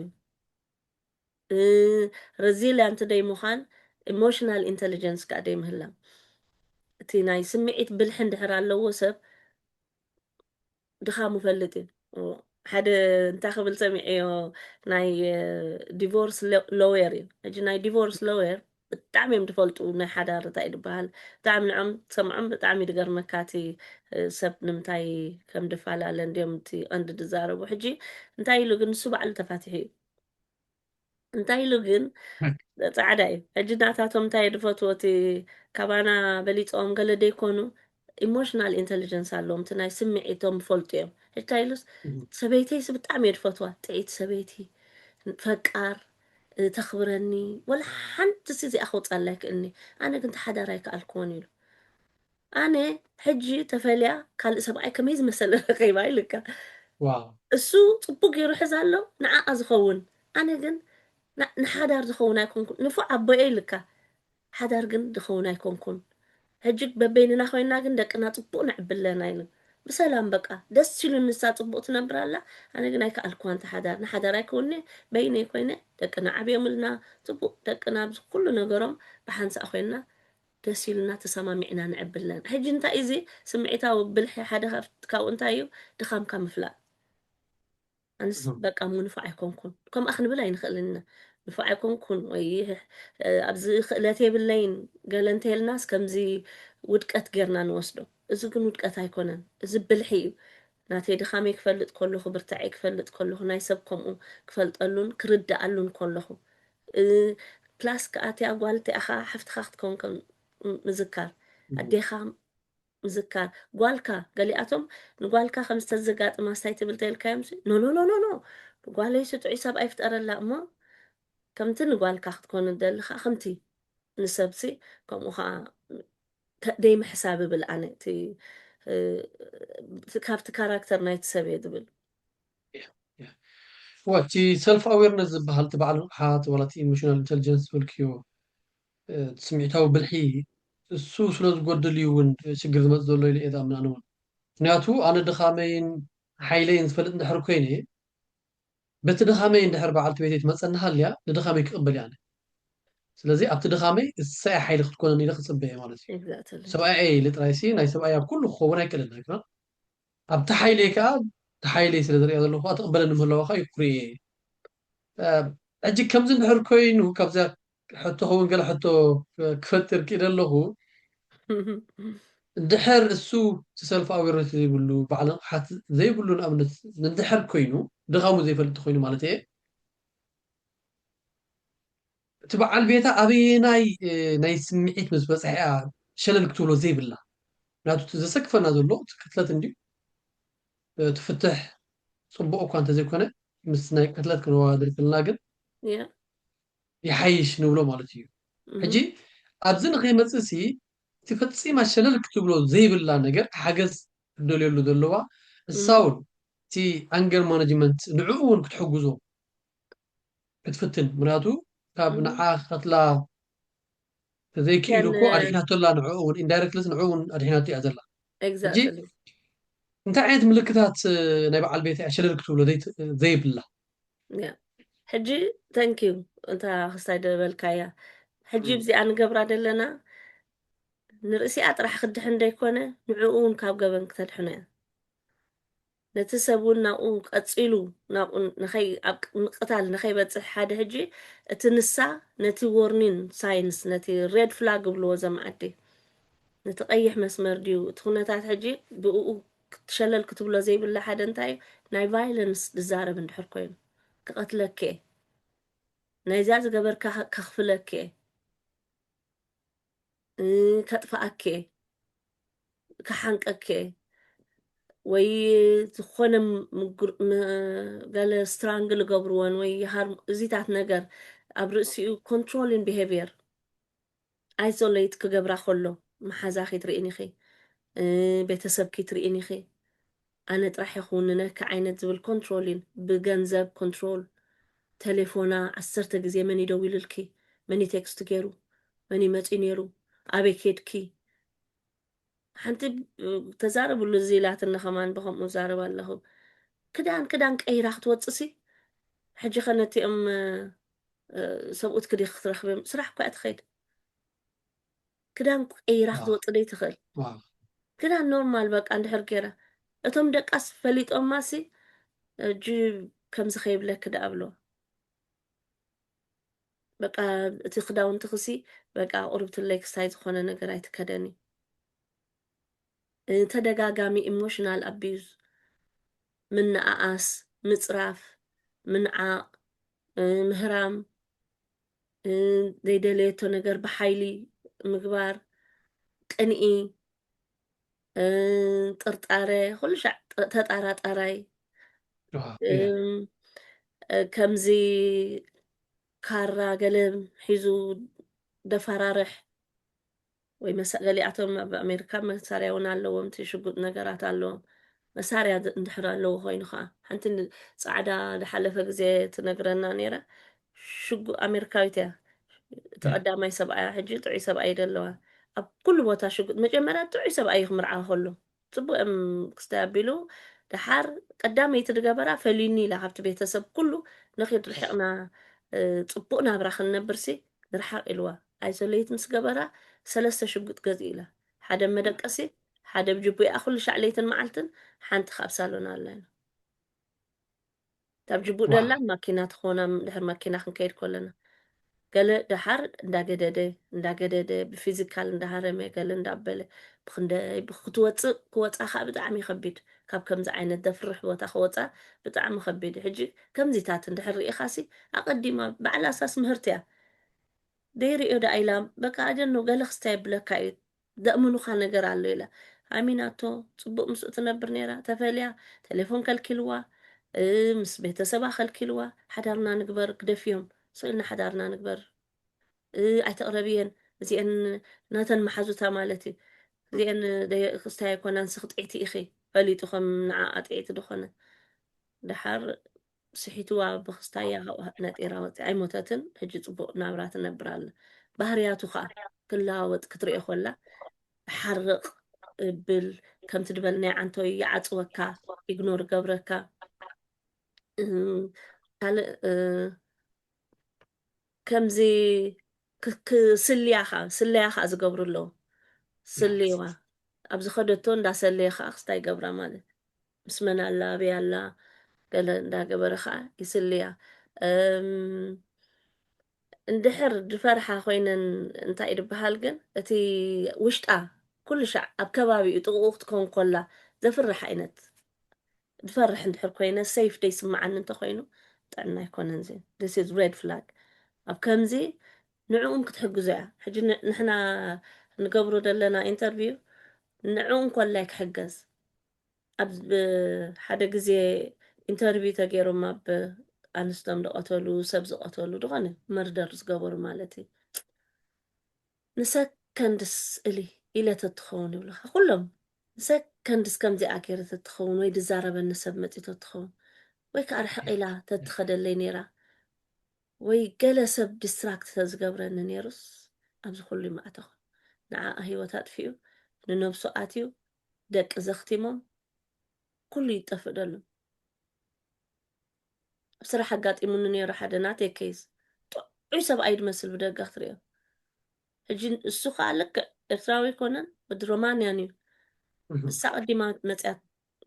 Speaker 2: እዩ ሬዚልያንት ደይ ምዃን ኢሞሽናል ኢንተሊጀንስ ከዓ ደይ ምህላው እቲ ናይ ስምዒት ብልሒ እንድሕር ኣለዎ ሰብ ድኻሙ ፈልጥ እዩ ሓደ እንታይ ክብል ሰሚዐዮ ናይ ዲቮርስ ሎየር እዩ ሕጂ ናይ ዲቮርስ ሎየር ብጣዕሚ እዮም ዝፈልጡ ናይ ሓዳር እንታይ እዩ ዝበሃል ብጣዕሚ ንዖም ሰምዖም ብጣዕሚ ድገርመካ እቲ ሰብ ንምንታይ ከም ድፈላለ እንዲኦም እቲ ቀንዲ ዝዛረቡ ሕጂ እንታይ ኢሉ ግን ንሱ ባዕሉ ተፋቲሑ እዩ እንታይ ኢሉ ግን ፃዕዳ እዩ ሕጂ ናታቶም እንታይ ድፈትዎ እቲ ካባና በሊፆም ገለ ደይኮኑ ኢሞሽናል ኢንተሊጀንስ ኣለዎም እቲ ናይ ስምዒቶም ዝፈልጡ እዮም ሕጂ እንታይ ኢሉስ ሰበይተይስ ብጣዕሚ እየ ድፈትዋ ጥዒት ሰበይቲ ፈቃር ተኽብረኒ ወላ ሓንቲ እዚኣ ከውፃላ ይክእልኒ ኣነ ግን ተሓዳር ኣይከኣልክዎን ኢሉ ኣነ ሕጂ ተፈልያ ካልእ ሰብኣይ ከመይ ዝመሰለ ረኸይባ ኢልካ እሱ ፅቡቅ ገይሩ ሒዛ ኣሎ ንዓኣ ዝኸውን ኣነ ግን ንሓዳር ዝኸውን ኣይኮንኩን ንፉዕ ኣቦየ ኢልካ ሓዳር ግን ዝኸውን ኣይኮንኩን ሕጂ በበይንና ኮይና ግን ደቅና ፅቡቅ ንዕብለና ኢሉ ብሰላም በቃ ደስ ኢሉ ንሳ ፅቡቅ ትነብር ኣላ ኣነ ግን ኣይከኣልክዋን ተሓዳር ንሓዳር ኣይከውኒ በይነይ ኮይነ ደቅና ዓብዮም ኢልና ፅቡቅ ደቅና ኩሉ ነገሮም ብሓንሳእ ኮይና ደስ ኢሉና ተሰማሚዕና ንዕብለና ሕጂ እንታይ እዚ ስምዒታዊ ብልሒ ሓደ ካብኡ እንታይ እዩ ድኻምካ ምፍላጥ ኣንስ በቃ ምንፉዕ ኣይኮንኩን ከምኣ ክንብል ኣይንኽእልና ንፉዕ ኣይኮንኩን ወይ ኣብዚ ክእለት የብለይን ገለ እንተይልናስ ከምዚ ውድቀት ጌርና ንወስዶ እዚ ግን ውድቀት ኣይኮነን እዚ ብልሒ እዩ ናተይ ድኻመይ ክፈልጥ ከለኹ ብርታዐይ ክፈልጥ ከለኹ ናይ ሰብ ከምኡ ክፈልጠሉን ክርዳኣሉን ከለኹ ፕላስ ከዓ እቲኣ ጓል እቲኣኻ ሓፍትኻ ክትከውን ከም ምዝካር ኣዴኻ ምዝካር ጓልካ ገሊኣቶም ንጓልካ ከም ዝተዘጋጥማ ስታይ ትብል ተይልካዮም ኖ ኖ ኖ ኖ ኖ ጓለይ ስጡዒ ሰብ ኣይፍጠረላ እሞ ከምቲ ንጓልካ ክትኮን ደልካ ከምቲ ንሰብሲ ከምኡ ከዓ ደይ ምሕሳብ ብል ኣነ እቲ ካብቲ ካራክተር ናይቲ ሰብ እየ ዝብል
Speaker 1: ወቲ ሰልፍ ኣዌርነስ ዝበሃል እቲ በዓል ንቕሓት ወላ እቲ ኢሞሽናል ኢንተሊጀንስ ዝብልክዮ ስምዒታዊ ብልሒ እሱ ስለ ዝጎድል እዩ እውን ሽግር ዝመፅእ ዘሎ ኢለ እየ ዝኣምን ኣነ እውን ምክንያቱ ኣነ ድኻመይን ሓይለይን ዝፈልጥ እንድሕር ኮይነ በቲ ድኻመይ እንድሕር በዓልቲ ቤተይ ትመፀኒ ሃልያ ንድኻመይ ክቕበል እየ ኣነ ስለዚ ኣብቲ ድኻመይ እሳይ ሓይሊ ክትኮነኒ ኢለ ክፅበ እየ ማለት እዩ ሰብኣይ ኢለ ጥራይሲ ናይ ሰብኣይ ኣብ ኩሉ ክኸውን ኣይክእልን ኣይኮና ኣብቲ ሓይለይ ከዓ ተሓይለይ ስለ ዝሪኦ ዘለኹ ኣትቕበለኒ ምህለዋኻ ይኩርየ ሕጂ ከምዚ እንድሕር ኮይኑ ካብዛ ሕቶ ኸውን ገለ ሕቶ ክፈጥር ክኢለ ኣለኹ እንድሕር እሱ ሰልፍ ኣዌርነስ ዘይብሉ በዓል ንቕሓት ዘይብሉ ንኣብነት እንድሕር ኮይኑ ድኻሙ ዘይፈልጥ ኮይኑ ማለት እየ እቲ በዓል ቤታ ኣበየናይ ናይ ስምዒት ምስ በፅሐ እያ ሸለል ክትብሎ ዘይብላ ምክንያቱ ዘሰክፈና ዘሎ ቅትለት እንድዩ ትፍትሕ ፅቡቅ እኳ እንተዘይኮነ ምስ ናይ ቅትለት ክንወዳደር ከለና ግን ይሓይሽ ንብሎ ማለት እዩ ሕጂ ኣብዚ ንኸይመፅእ ሲ እቲ ፈፂማ ሸለል ክትብሎ ዘይብላ ነገር ሓገዝ ክደልየሉ ዘለዋ እሳ እውን እቲ ኣንገር ማኔጅመንት ንዕኡ እውን ክትሕግዞ ክትፍትን ምክንያቱ ካብ ንዓ ከትላ زي كيلو
Speaker 2: كان
Speaker 1: كو أدحيناتو لا نعون indirectly نعون أدحيناتو يا زلا جي
Speaker 2: exactly
Speaker 1: أنت عينت ملكتات نبع البيت عشان تقولوا زي بالله
Speaker 2: yeah حجي thank you أنت خصاي دبلكايا حجي بزي أنا قبر دلنا نرأسي أطرح خد حن ديكونه نعون كاب جبن كتدحنا نتسبون ناقون قتصيلو ناقون نخي قتال نخي بتصح حدا حجي تنسى نتي warning ساينس نتي ريد فلاج بلو زمعدي نتقيح مسمر ديو تخونتات حجي بقو تشلل كتبلو زي بالله حدا انتاي ناي فايلنس دزارب اندحر كوين كقتلك ناي زاز قبر كخفلك كطفأك كحنقك ወይ ዝኾነ ገለ ስትራንግል ገብርዎን ወይ እዚታት ነገር ኣብ ርእሲኡ ኮንትሮሊን ቢሄቪየር ኣይሶሌት ክገብራ ከሎ መሓዛኺ ትርኢን ኢኺ ቤተሰብኪ ትርኢን ኢኺ ኣነ ጥራሕ ይኹን ነካ ዓይነት ዝብል ኮንትሮሊን ብገንዘብ ኮንትሮል ቴሌፎና 10 ግዜ መን ይደው ይልልኪ መን ቴክስት ገይሩ መን ይመፂ ነይሩ ኣበይ ከድኪ ሓንቲ ተዛረብሉ እዚ ኢላትና ከማን ብከምኡ ዛረብ ኣለኹ ክዳን ቀይራ ክትወፅሲ ሕጂ ኸነቲኦም ሰብኡት ክዲ ክትረኽብም ስራሕ እኳ እትኸይድ ክዳን ቀይራ ክትወፅእ ደይ ትኽእል ክዳን ኖርማል በቃ እንድሕር ገይራ እቶም ደቃስ ፈሊጦም ማሲ እጂ ከምዚ ኸይብለክ ዳኣብሎ በቃ እቲ ክዳውንቲ ክሲ በቃ ቁርብትለይ ክስታይ ዝኾነ ነገር ኣይትከደኒ ተደጋጋሚ ኢሞሽናል ኣቢዩዝ ምንዓኣስ ምፅራፍ ምንዓቕ ምህራም ዘይደለየቶ ነገር ብሓይሊ ምግባር ቅንኢ ጥርጣረ ኩሉ ሻዕ ተጣራጣራይ ከምዚ ካራ ገለ ሒዙ ደፈራርሕ ወይ ገሊኣቶም ኣብ ኣሜሪካ መሳርያ እውን ኣለዎም እቲ ሽጉጥ ነገራት ኣለዎም መሳርያ እንድሕር ኣለዎ ኮይኑ ከዓ ሓንቲ ፃዕዳ ዝሓለፈ ግዜ ትነግረና ነይራ ሽጉጥ ኣሜሪካዊት እያ እቲ ቀዳማይ ሰብኣያ ሕጂ ጥዑይ ሰብኣይ ደለዋ ኣብ ኩሉ ቦታ ሽጉጥ መጀመርያ ጥዑይ ሰብኣይ ክምርዓ ከሎ ፅቡቅ እዮም ክስታይ ኣቢሉ ድሓር ቀዳመይቲ ዝገበራ ፈሊኒ ኢላ ካብቲ ቤተሰብ ኩሉ ንኸይድ ርሒቕና ፅቡቅ ናብራ ክንነብርሲ ንርሓቕ ኢልዋ ኣይሶሌት ምስ ገበራ 3 ሽጉጥ ገዝኡ ኢላ ሓደ መደቀሲ ሓደ ብጅቡኣ ኩሉ ሻዕ ለይትን መዓልትን ሓንቲ ካብ ሳሎን ኣለና ታብ ጅቡእ ደላ ማኪና ትኾና ድሕር ማኪና ክንከይድ ከለና ገለ ድሓር እንዳገደደ ብፊዚካል እንዳሃረመ ገለ እንዳበለ ብክንደይ ክትወፅእ ክወፃኻ ብጣዕሚ ከቢድ ካብ ከምዚ ዓይነት ደፍርሕ ቦታ ክወፃእ ብጣዕሚ ከቢድ ሕጂ ከምዚታት እንድሕር ርኢኻሲ ኣቐዲማ ባዕላ ሳስ ምህርቲ እያ ደይሪኦ ዳ ኢላ በቃ ኣጀኖ ገለ ክስታይ ብለካ እዩ ደእምኑኻ ነገር ኣሎ ኢላ ኣሚናቶ ፅቡቅ ምስኡ ትነብር ነይራ ተፈልያ ቴሌፎን ከልኪልዋ ምስ ቤተሰባ ከልኪልዋ ሓዳርና ንግበር ክደፍዮም ስእልና ሓዳርና ንግበር ኣይተቕረብየን እዚአን ናተን መሓዙታ ማለት እዩ እዚአን ክስታይ ኣይኮናን ስኽጥዒቲ ኢኺ ፈሊጡ ከም ንዓ ኣጥዒቲ ድኾነ ድሓር ስሒትዋ ብክስታያ ነጢራ ወፂ ኣይሞተትን ሕጂ ፅቡቅ ናብራ ትነብር ኣላ ባህርያቱ ከዓ ክለዋወጥ ክትሪኦ ኮላ ሓርቕ ብል ከምቲ ድበልናይ ዓንተይ ይዓፅወካ ኢግኖር ገብረካ ካልእ ከምዚ ስልያኻ ዝገብሩ ኣለዉ ስልይዋ ኣብ ዝኸደቶ እንዳሰለየ ከዓ ክስታይ ይገብራ ማለት ምስ መን ኣላ ኣበይ ኣላ ገለ እንዳገበረ ከዓ ይስልያ እንድሕር ድፈርሓ ኮይነን እንታይ ድበሃል ግን እቲ ውሽጣ ኩሉ ሻዕ ኣብ ከባቢኡ ጥቕኡ ክትከውን ኮላ ዘፍርሕ ዓይነት ድፈርሕ እንድሕር ኮይነ ሰይፍ ደይስማዓኒ እንተኮይኑ ጥዕና ኣይኮነን ዚ this is red flag ኣብ ከምዚ ንዕኡም ክትሕግዙ እያ ሕጂ ንሕና ንገብሮ ዘለና ኢንተርቪው ንዕኡም ኮላይ ክሕገዝ ኣብ ሓደ ግዜ ኢንተርቪው ተገይሮም ኣብ ኣንስቶም ዝቐተሉ ሰብ ዝቐተሉ ድኾነ መርደር ዝገበሩ ማለት እዩ ንሰከንድስ ኢለ ተትኸውን ይብሉካ ኩሎም ንሰከንድስ ከምዚኣ ገይረ ተትኸውን ወይ ድዛረበኒ ሰብ መፂቶ ትኸውን ወይ ከዓ ርሕቕ ኢላ ተትኸደለይ ነይራ ወይ ገለ ሰብ ዲስትራክት ተዝገብረኒ ነይሩስ أبز كل ما أتخ نع هيوتات فيه ننبسو آتيو دك زختيمهم كل يتفضل بصراحة قات إيمونني راح أدناتي كيس عيسى بأيد مسل بدك أختريا الجن السوق عليك إسرائيل كونن بدرومان يعني الساعة دي ما متأت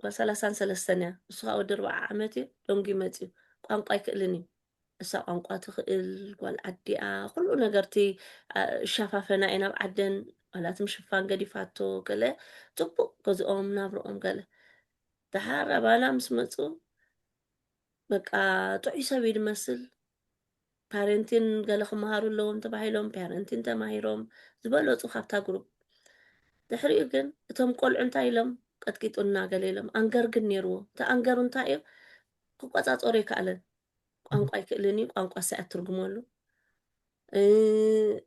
Speaker 2: وثلاثان سلسلة السوق ودر عمتي لونجي متي قام قايك إلني الساعة قام قاتخ والعدي كل نجارتي شفافنا أنا بعدين ولا تمشي فان قدي فاتو كله تبو كذا أم نابر كله تحارب أنا مسمتو بقى تعيش بيد مسل بارنتين قالوا مهارو لهم تبعيلهم بارنتين تماهيرهم زبالو خابتا جروب دحريو جن تم قول عنتايلهم قد كيت قلنا قليلهم أنقر جنيرو تأنقر عنتايل قوقات أوريك على قانقا يكلني قانقا ساعات ترجمولو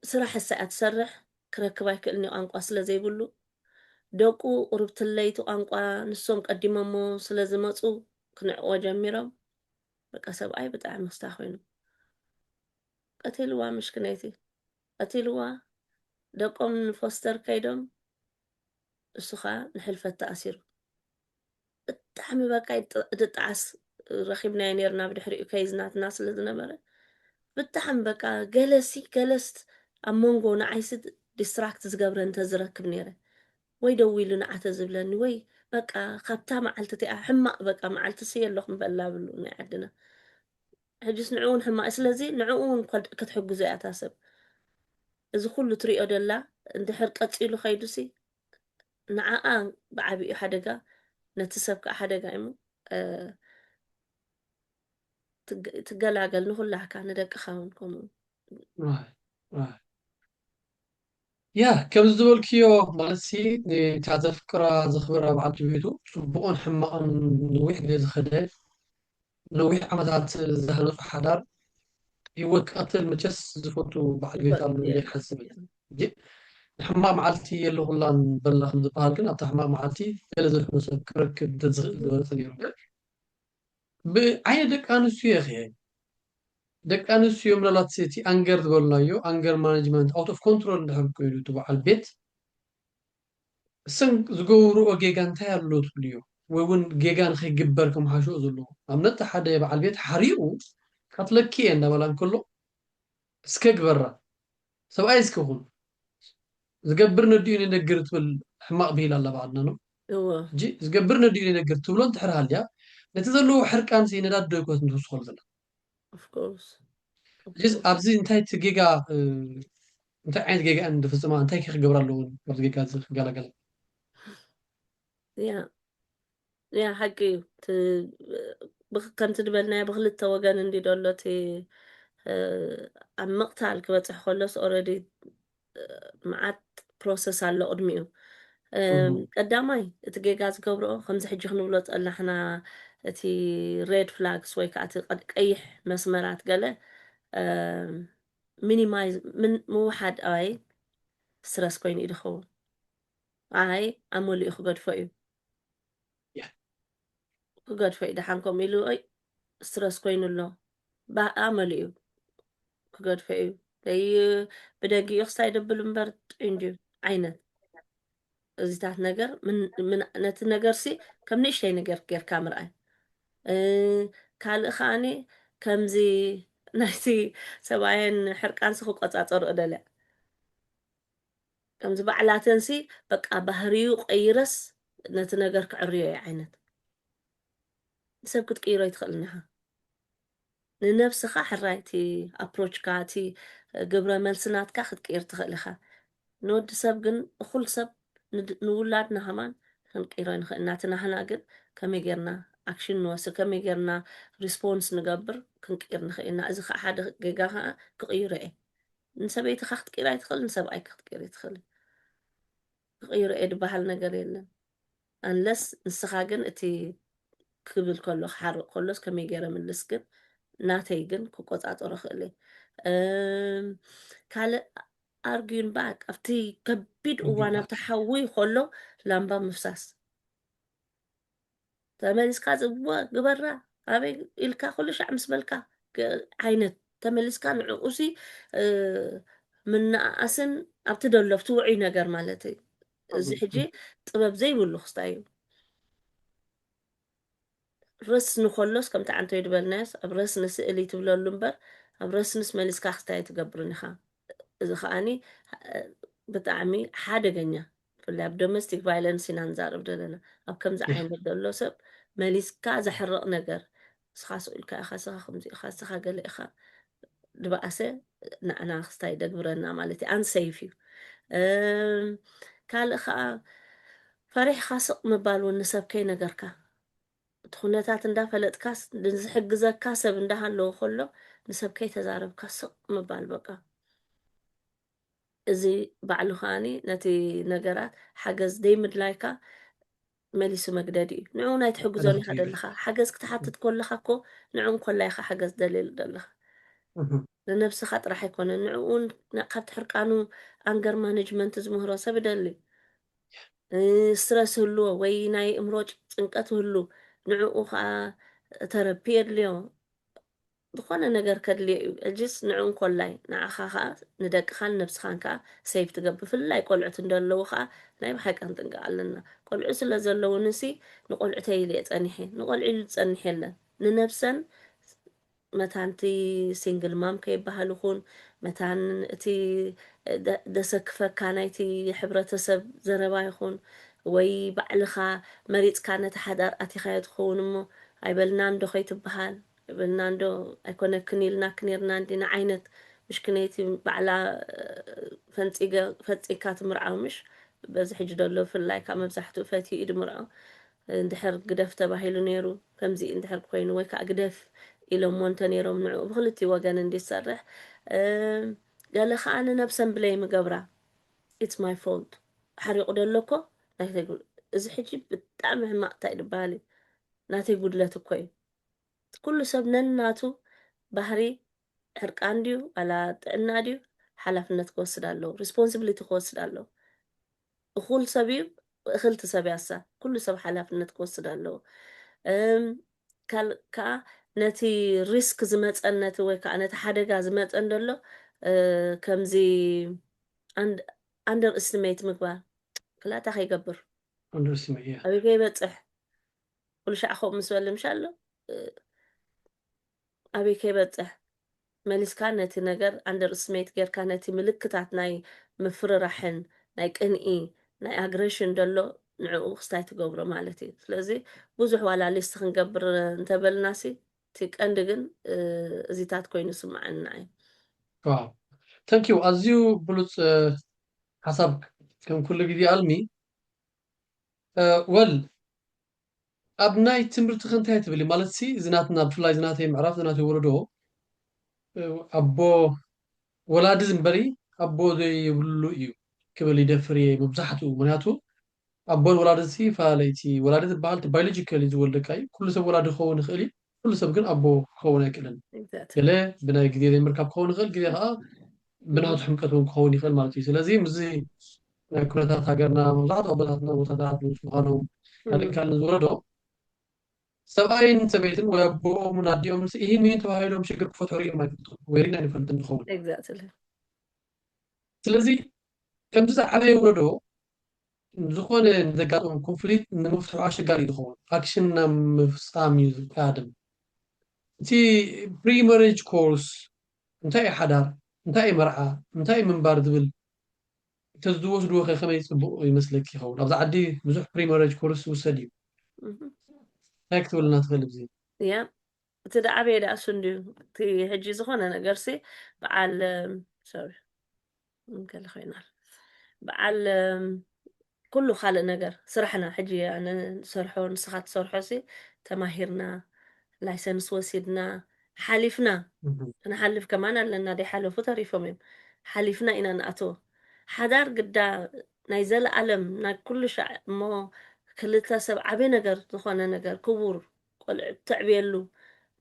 Speaker 2: سراح الساعات سرح كركبا يكلني قانقا سلا زي بلو دوكو قربت الليتو قانقا نسوم قديممو سلا زمصو كنعوا جميرهم بقى سبعي بتاع مستحوينو قتلوا مش كنيتي قتلوا دقم فوستر كيدم السخاء نحلفت تأثير التحمي بقى تتعس رخيبنا نيرنا بدحريق كيزنات ناس اللي زنبرة بالتحمي بقى جلست أمونغو نعيسد ديستراكت زقبرن تزركب نيرة ويدوي لنا عتزبلني وي بقى خبتا معلتتي حماق بقى معلتسي اللخم بلا بلو نعدنا حجس نعون حماق سلازي نعون قد كتحق زي أتاسب إذا كله تريقه دلا اندحر قتيلو خيدوسي نعاء بعبي حدقة نتسبك حدقة إمو تقلاقل نخلها كان دق خاونكم
Speaker 1: right. يا كم زول كيو مالسي تعزل فكرة زخبرة بعد جبيتو بقون حماقا نويح بيز خدال نويح عمدات زهلوف حدار يوك قتل مجس زفوتو بعد بيتا من اللي حسبت جي حماق معلتي يلو غلان بلغ نزبهار كن أبتا حماق معلتي يلا زلح مسا كركب تزغل دولة اليوم بعين دك أنسو يا أخي دك أنسو يوم لالات سيتي أنجر دولنا يو أنجر مانجمنت أوت أوف كنترول نحن كيلو تبع البيت سن زغورو جيجان تايلو تليو وون جيجان خي جبركم حاشو زلو امنت حدا يبع البيت حريقو كتلكي ان بلان كله اسكك برا سو ايسكون زغبرنا دين نغرت بال حماق بيل الله بعدنا نو
Speaker 2: هو
Speaker 1: جي زغبرنا دين نغرت بلون تحرال يا نتزلو حرقان سي نداد دوكوت نتوسخول زلا
Speaker 2: of course of
Speaker 1: جيس
Speaker 2: course
Speaker 1: ابزي انتي تجيجا انت عين جيجا اند في الزمان انتي كي غبرالو برز جيجا زخ قالا قالا
Speaker 2: yeah yeah حقي كنت دبلنا بخلت وجن اندي دولتي عم مقطع الكبتح خلص already معات بروسس على قدميو قدامي اتجيجا زقبرو خمس حجي خنبلو تقلنا حنا اتي ريد فلاجز ويك اتي قد ايح مسمرات قاله مينيمايز من مو حد اي ستريس كوين يدخل اي امولي اخو قد فايو قد فايو دحانكم يلو اي ستريس كوين الله با امولي قد فايو داي بداقي يخصا يدبل مبرد انجو عينت زيتات نجر من نت نجر سي كم نيش نجر غير كاميرا كال خاني كم زي ناسي سبعين حرقان سخو قطاطر ادلا كم زي بعلاتنسي بقى بهريو قيرس نت نجر كعريو يا عينت سب كنت قيرو يتخلنها لنفسها حرايتي ابروتش كاتي قبر ملسنات كاخد قير تخلخها نود سب جن أخل سب نولادنا همان خنقيرين خناتنا هناجن كم يجرنا أكشن نواسه كم يجرنا ريسبونس نجبر خنقيرنا خينا إذا حد جاها كغيره إيه نسبي تخت كيرا يدخل نسب أي خت كيرا يدخل غيره إيه بحال نجرينا unless نسخاجن أتي كبل كله حر كلش كم يجرا من لسكن ناتيجن كوكوت أرخلي كال arguing back أفتي كبيد وأنا بتحوي خلو لامبا مفساس تملس كاز جبرة أبي إلكا خلو شعمس بلكا عينت تملس كان عقوسي من أسن أبتدلو فتوعي نجار مالتي زي حجي طبب زي بلو خستايو رس نخلص كم تعنتو يدبل ناس أبرس نسألي تبلو اللمبر أبرس نس ماليس كاختاي تقبرني خا إذا خاني بتعمي حاجة جنيا فاللي أب domestic violence ننزار بدلنا أب كم زعين بدلو سب ماليس كا زحرق نجار خاص الكا خاص خمسي خاص قال إخا دبأسه أنا خستاي دقبرنا مالتي unsafe ካልእ ከዓ ፈሪሕካ ስቕ ምባል እውን ንሰብከይ ነገርካ እቲ ኩነታት እንዳፈለጥካስ ንዝሕግዘካ ሰብ እንዳሃለዎ ከሎ ንሰብከይ ተዛረብካ ስቕ ምባል በቃ እዚ ባዕሉ ከዓኒ ነቲ ነገራት ሓገዝ ደይምድላይካ መሊሱ መግደዲ እዩ ንዑ ናይ ትሕግዞን ኢኻ ደለኻ ሓገዝ ክትሓትት ከለኻ እኮ ንዑ ኮላይካ ሓገዝ ደልየሉ ደለኻ ንነብስኻ ጥራሕ ኣይኮነን ንዕኡን ካብቲ ሕርቃኑ ኣንገር ማኔጅመንት ዝምህሮ ሰብ ይደሊ ስትረስ ህልዎ ወይ ናይ እምሮ ጭንቀት ህሉ ንዕኡ ከዓ ተረፒ የድልዮ ዝኾነ ነገር ከድልዮ እዩ እጅስ ንዕኡን ኮላይ ንዓኻ ከዓ ንደቅኻን ነብስኻን ከዓ ሰይፍ ትገብር ብፍላይ ቆልዑት እንደለዉ ከዓ ናይ ብሓቂ ክንጥንቀቕ ኣለና ቆልዑ ስለ ዘለዉ ንሲ ንቆልዑተይ ኢለ ፀኒሐ ንቆልዑ ኢሉ ዝፀኒሕ የለን ንነብሰን መታንቲ ሲንግል ማም ከይበሃል ይኹን መታን እቲ ደሰክፈካ ናይቲ ሕብረተሰብ ዘረባ ይኹን ወይ ባዕልኻ መሪፅካ ነቲ ሓዳር ኣቲኻዮ ትኸውን እሞ ኣይበልናን ዶ ከይትበሃል ኣይበልናን ዶ ኣይኮነክን ኢልና ክነርና እንዲና ዓይነት ምሽክነይቲ ባዕላ ፈፂካ ትምርዓው ምሽ በዚ ሕጂ ደሎ ብፍላይ ካብ መብዛሕትኡ ፈትዩ ኢድ ምርዖ እንድሕር ግደፍ ተባሂሉ ነይሩ ከምዚ እንድሕር ኮይኑ ወይ ከዓ ግደፍ ኢሎም ሞንተ ነይሮም ንዑ ብክልቲ ወገን እንዲሰርሕ ገለ ከዓ ንነብሰን ብለይ ምገብራ ኢትስ ማይ ፎልት ሓሪቑ ደሎኮ ናተይ እዚ ሕጂ ብጣዕሚ ሕማቕ እንታይ ድበሃል እዩ ናተይ ጉድለት እኮ እዩ ኩሉ ሰብ ነናቱ ባህሪ ሕርቃን ድዩ ዋላ ጥዕና ድዩ ሓላፍነት ክወስድ ኣለዎ ሪስፖንሲቢሊቲ ክወስድ ኣለዎ እኹል ሰብ እዩ እኽልቲ ሰብ ያሳ ኩሉ ሰብ ሓላፍነት ክወስድ ኣለዎ ከዓ ነቲ ሪስክ ዝመፀን ነቲ ወይ ከዓ ነቲ ሓደጋ ዝመፀን ደሎ ከምዚ ኣንደር እስቲሜት ምግባር ክላታ ከይገብር ኣበይ ከይበፅሕ ኩሉ ሻዕ ከምኡ ምስ በለ ምሻ ኣሎ ኣበይ ከይበፅሕ መሊስካ ነቲ ነገር ኣንደር እስቲሜት ጌርካ ነቲ ምልክታት ናይ ምፍርራሕን ናይ ቅንኢ ናይ ኣግሬሽን ደሎ ንዕኡ ክስታይ ትገብሮ ማለት እዩ ስለዚ ብዙሕ ዋላ ሊስት ክንገብር እንተበልናሲ እቲ ቀንዲ ግን እዚታት ኮይኑ ስማዓና እዩ
Speaker 1: ታንኪዩ ኣዝዩ ብሉፅ ሓሳብ ከም ኩሉ ግዜ ኣልሚ ወል ኣብ ናይ ትምህርቲ ክንታይ ትብል ማለት ሲ ዝናትና ብፍላይ ዝናተይ ምዕራፍ ዝናተይ ወለዶ ኣቦ ወላዲ ዝንበሪ ኣቦ ዘይብሉ እዩ ክብል ይደፍር እየ መብዛሕትኡ ምክንያቱ ኣቦን ወላድን ሲ ፈላለይቲ ወላዲ ዝበሃል ባዮሎጂካሊ ዝወልደካ እዩ ኩሉ ሰብ ወላዲ ክኸውን ይኽእል እዩ ኩሉ ሰብ ግን ኣቦ ክኸውን ኣይክእልን ገለ ብናይ ግዜ ዘይምርካብ ክኸውን ይኽእል ግዜ ከዓ ብናቱ ሕምቀት እውን ክኸውን ይኽእል ማለት እዩ ስለዚ ምዚ ናይ ኩነታት ሃገርና መብዛሕትኡ ኣቦታትና ቦታታት ምዃኖም ካልእ ካልእ ዝወለዶ ሰብኣይን ሰበይትን ወይ ኣቦኦምን ኣዲኦም ይህን ይህን ተባሂሎም ሽግር ክፈትሑ እዮም ኣይፈልጡን ወይ ሪና ይፈልጥ ንኸውን ስለዚ ከምዚ ዝዓበየ ወለዶ ዝኾነ ዘጋጥሞም ኮንፍሊክት ንምፍትሑ ኣሸጋሪ እዩ ዝኸውን ኣክሽን ናብ ምፍፃም እዩ ዝቃድም እቲ ፕሪማሬጅ ኮርስ እንታይ እዩ ሓዳር እንታይ እዩ መርዓ እንታይ እዩ ምንባር ዝብል ተዝወስድዎ ኸ ከመይ ፅቡቅ ይመስለክ ይኸውን ኣብዛ ዓዲ ብዙሕ ፕሪማሬጅ ኮርስ ውሰድ እዩ እንታይ ክትብልና ትኽእል ብዚ
Speaker 2: ያ እቲ ደዓበየ ዳእሱ እንድዩ እቲ ሕጂ ዝኾነ ነገርሲ በዓል ሶሪ እንከለ ኮይናል በዓል ኩሉ ካልእ ነገር ስራሕና ሕጂ ኣነ ንሰርሖ ንስኻ ትሰርሖ ሲ ተማሂርና ላይሰንስ ወሲድና ሓሊፍና ክንሓልፍ ከማን ኣለና ደይሓለፉ ተሪፎም እዮም ሓሊፍና ኢና ንኣትዎ ሓዳር ግዳ ናይ ዘለኣለም ናይ ኩሉ ሻዕ እሞ ክልተ ሰብ ዓበይ ነገር ዝኾነ ነገር ክቡር ቆልዑ ትዕብየሉ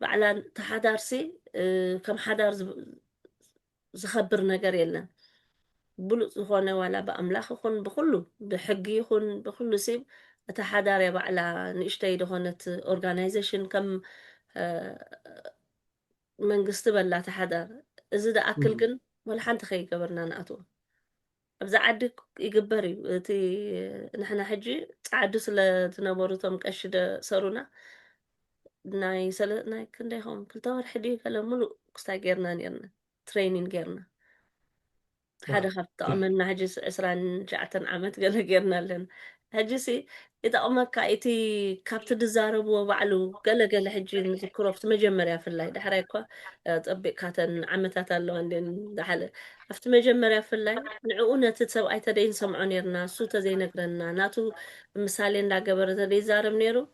Speaker 2: ባዕላ ተሓዳርሲ ከም ሓዳር ዝኸብር ነገር የለን ብሉፅ ዝኾነ ዋላ ብኣምላኽ ይኹን ብኩሉ ብሕጊ ይኹን ብኩሉ ሲብ እታ ሓዳር እያ ባዕላ ንእሽተይ ዝኾነት ኦርጋናይዜሽን ከም መንግስቲ በላ ተሓዳር እዚ ደኣክል ግን ولا حنت خي قبرنا نأتو أبز عدك يقبري تي نحنا حجي عدو سلا تنبرو تم كأشد سرونا ناي سلا ناي كندهم كل تمر حدي كلا ملو كستا جيرنا نيرنا ترينين جيرنا حدا
Speaker 1: واو
Speaker 2: خفت
Speaker 1: يا
Speaker 2: أمنا هجس عسران جعتن عمت قال جيرنا لن هجسي إذا أمك إتي كابت دزارب وبعلو قال حجي نذكره في مجمريا في الله دحرا يكوا طبق كاتن عمتات الله عندن دحل أفت مجمريا في الله نعونا تتسو أي تدين سمعون يرنا سوتا زي نقرنا ناتو مثالين دا قبر تدي زارب نيرو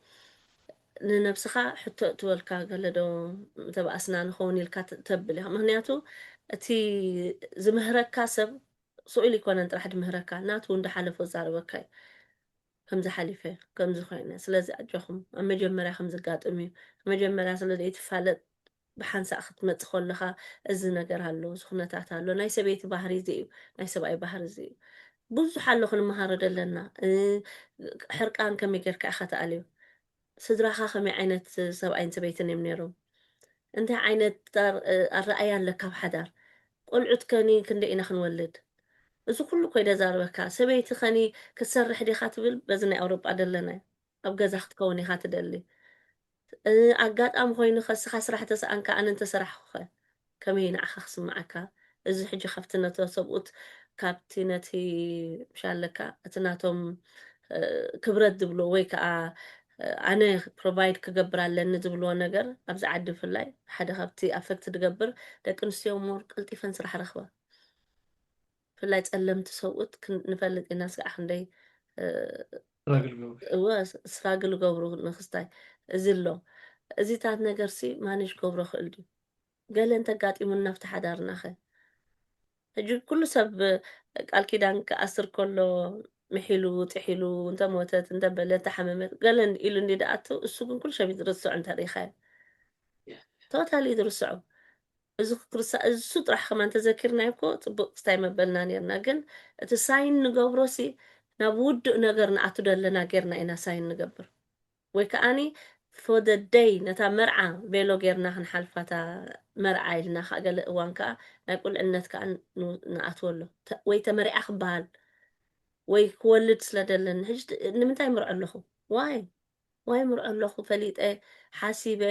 Speaker 2: ننفسخا حتى تولكا قال دو تبع أسنان خوني الكات تبلي مهنياتو أتي زمهرك كاسب سؤالي كون أنت راح مهركا ناتو ند حلف وزاربكاي كم زحليفة كم زخينا سلازي أجوهم أما جمرة خمس قات أمي أما جمرة سلازي يتفعلت بحنسا أخت مدخل لها الزنا جر هالو سخنة تحت هالو ناي سبيت بحري زيو ناي سبعي بحر زيو بوزو حلو خن مهارة دلنا حرقان كم يجرك أخت أليو سدراخا خمي عينت سبعين سبيتن يمنيرو انت عينت الرأيان لك بحدر قلعت كاني كندي إنا خنولد እዚ ኩሉ ኮይደ ዛረበካ ሰበይቲ ኸኒ ክትሰርሕ ዲኻ ትብል በዚ ናይ ኣውሮጳ ደለና ኣብ ገዛ ክትከውን ኢኻ ትደሊ ኣጋጣሚ ኮይኑ ከስኻ ስራሕ ተሰኣንካ ኣነ እንተሰራሕኩ ኸ ከመይ ንዓኻ ክስማዓካ እዚ ሕጂ ካብቲ ነቶ ሰብኡት ካብቲ ነቲ ምሻለካ እቲ ናቶም ክብረት ዝብሎ ወይ ከዓ ኣነ ፕሮቫይድ ክገብር ኣለኒ ዝብልዎ ነገር ኣብዚ ዓዲ ብፍላይ ሓደ ካብቲ ኣፈክት ትገብር ደቂ ኣንስትዮ ሞር ቀልጢፈን ስራሕ ረኽባ ብፍላይ ጸለምቲ ሰብኡት ንፈልጥ ኢና ስጋዕ ክንደይ
Speaker 1: راجل قوي
Speaker 2: እወ ስራግል ገብሩ ንክስታይ እዚ ኣሎ እዚታት ነገርሲ ማንሽ ገብሮ ክእል ድዩ ገለ እንተጋጢሙና ኣብቲ ሓዳርና ኸ ሕጂ ኩሉ ሰብ ቃል ኪዳን ክኣስር ከሎ ምሒሉ ጥሒሉ እንተሞተት እንተበለ እንተሓመመት ገለ ኢሉ እንዲ ደኣቱ እሱ ግን ኩሉ ሰብ ዝርስዖ እንተሪኢኻዮ ቶታሊ ዝርስዖ እዚ ክርስቶስ እሱ ጥራሕ ከማ እንተዘኪርናዮ እኮ ፅቡቅ ክስታይ መበልና ነርና ግን እቲ ሳይን ንገብሮሲ ናብ ውድእ ነገር ንኣቱ ደለና ጌርና ኢና ሳይን ንገብር ወይ ከዓኒ for the day ነታ መርዓ ቤሎ ጌርና ክንሓልፋታ መርዓ ኢልና ከዓ ገለ እዋን ከዓ ናይ ቁልዕነት ከዓ ንኣትወሎ ወይ ተመሪዓ ክበሃል ወይ ክወልድ ስለደለኒ ሕጂ ንምንታይ ምርዖ ኣለኹ ዋይ ምርዖ ኣለኹ ፈሊጠ ሓሲበ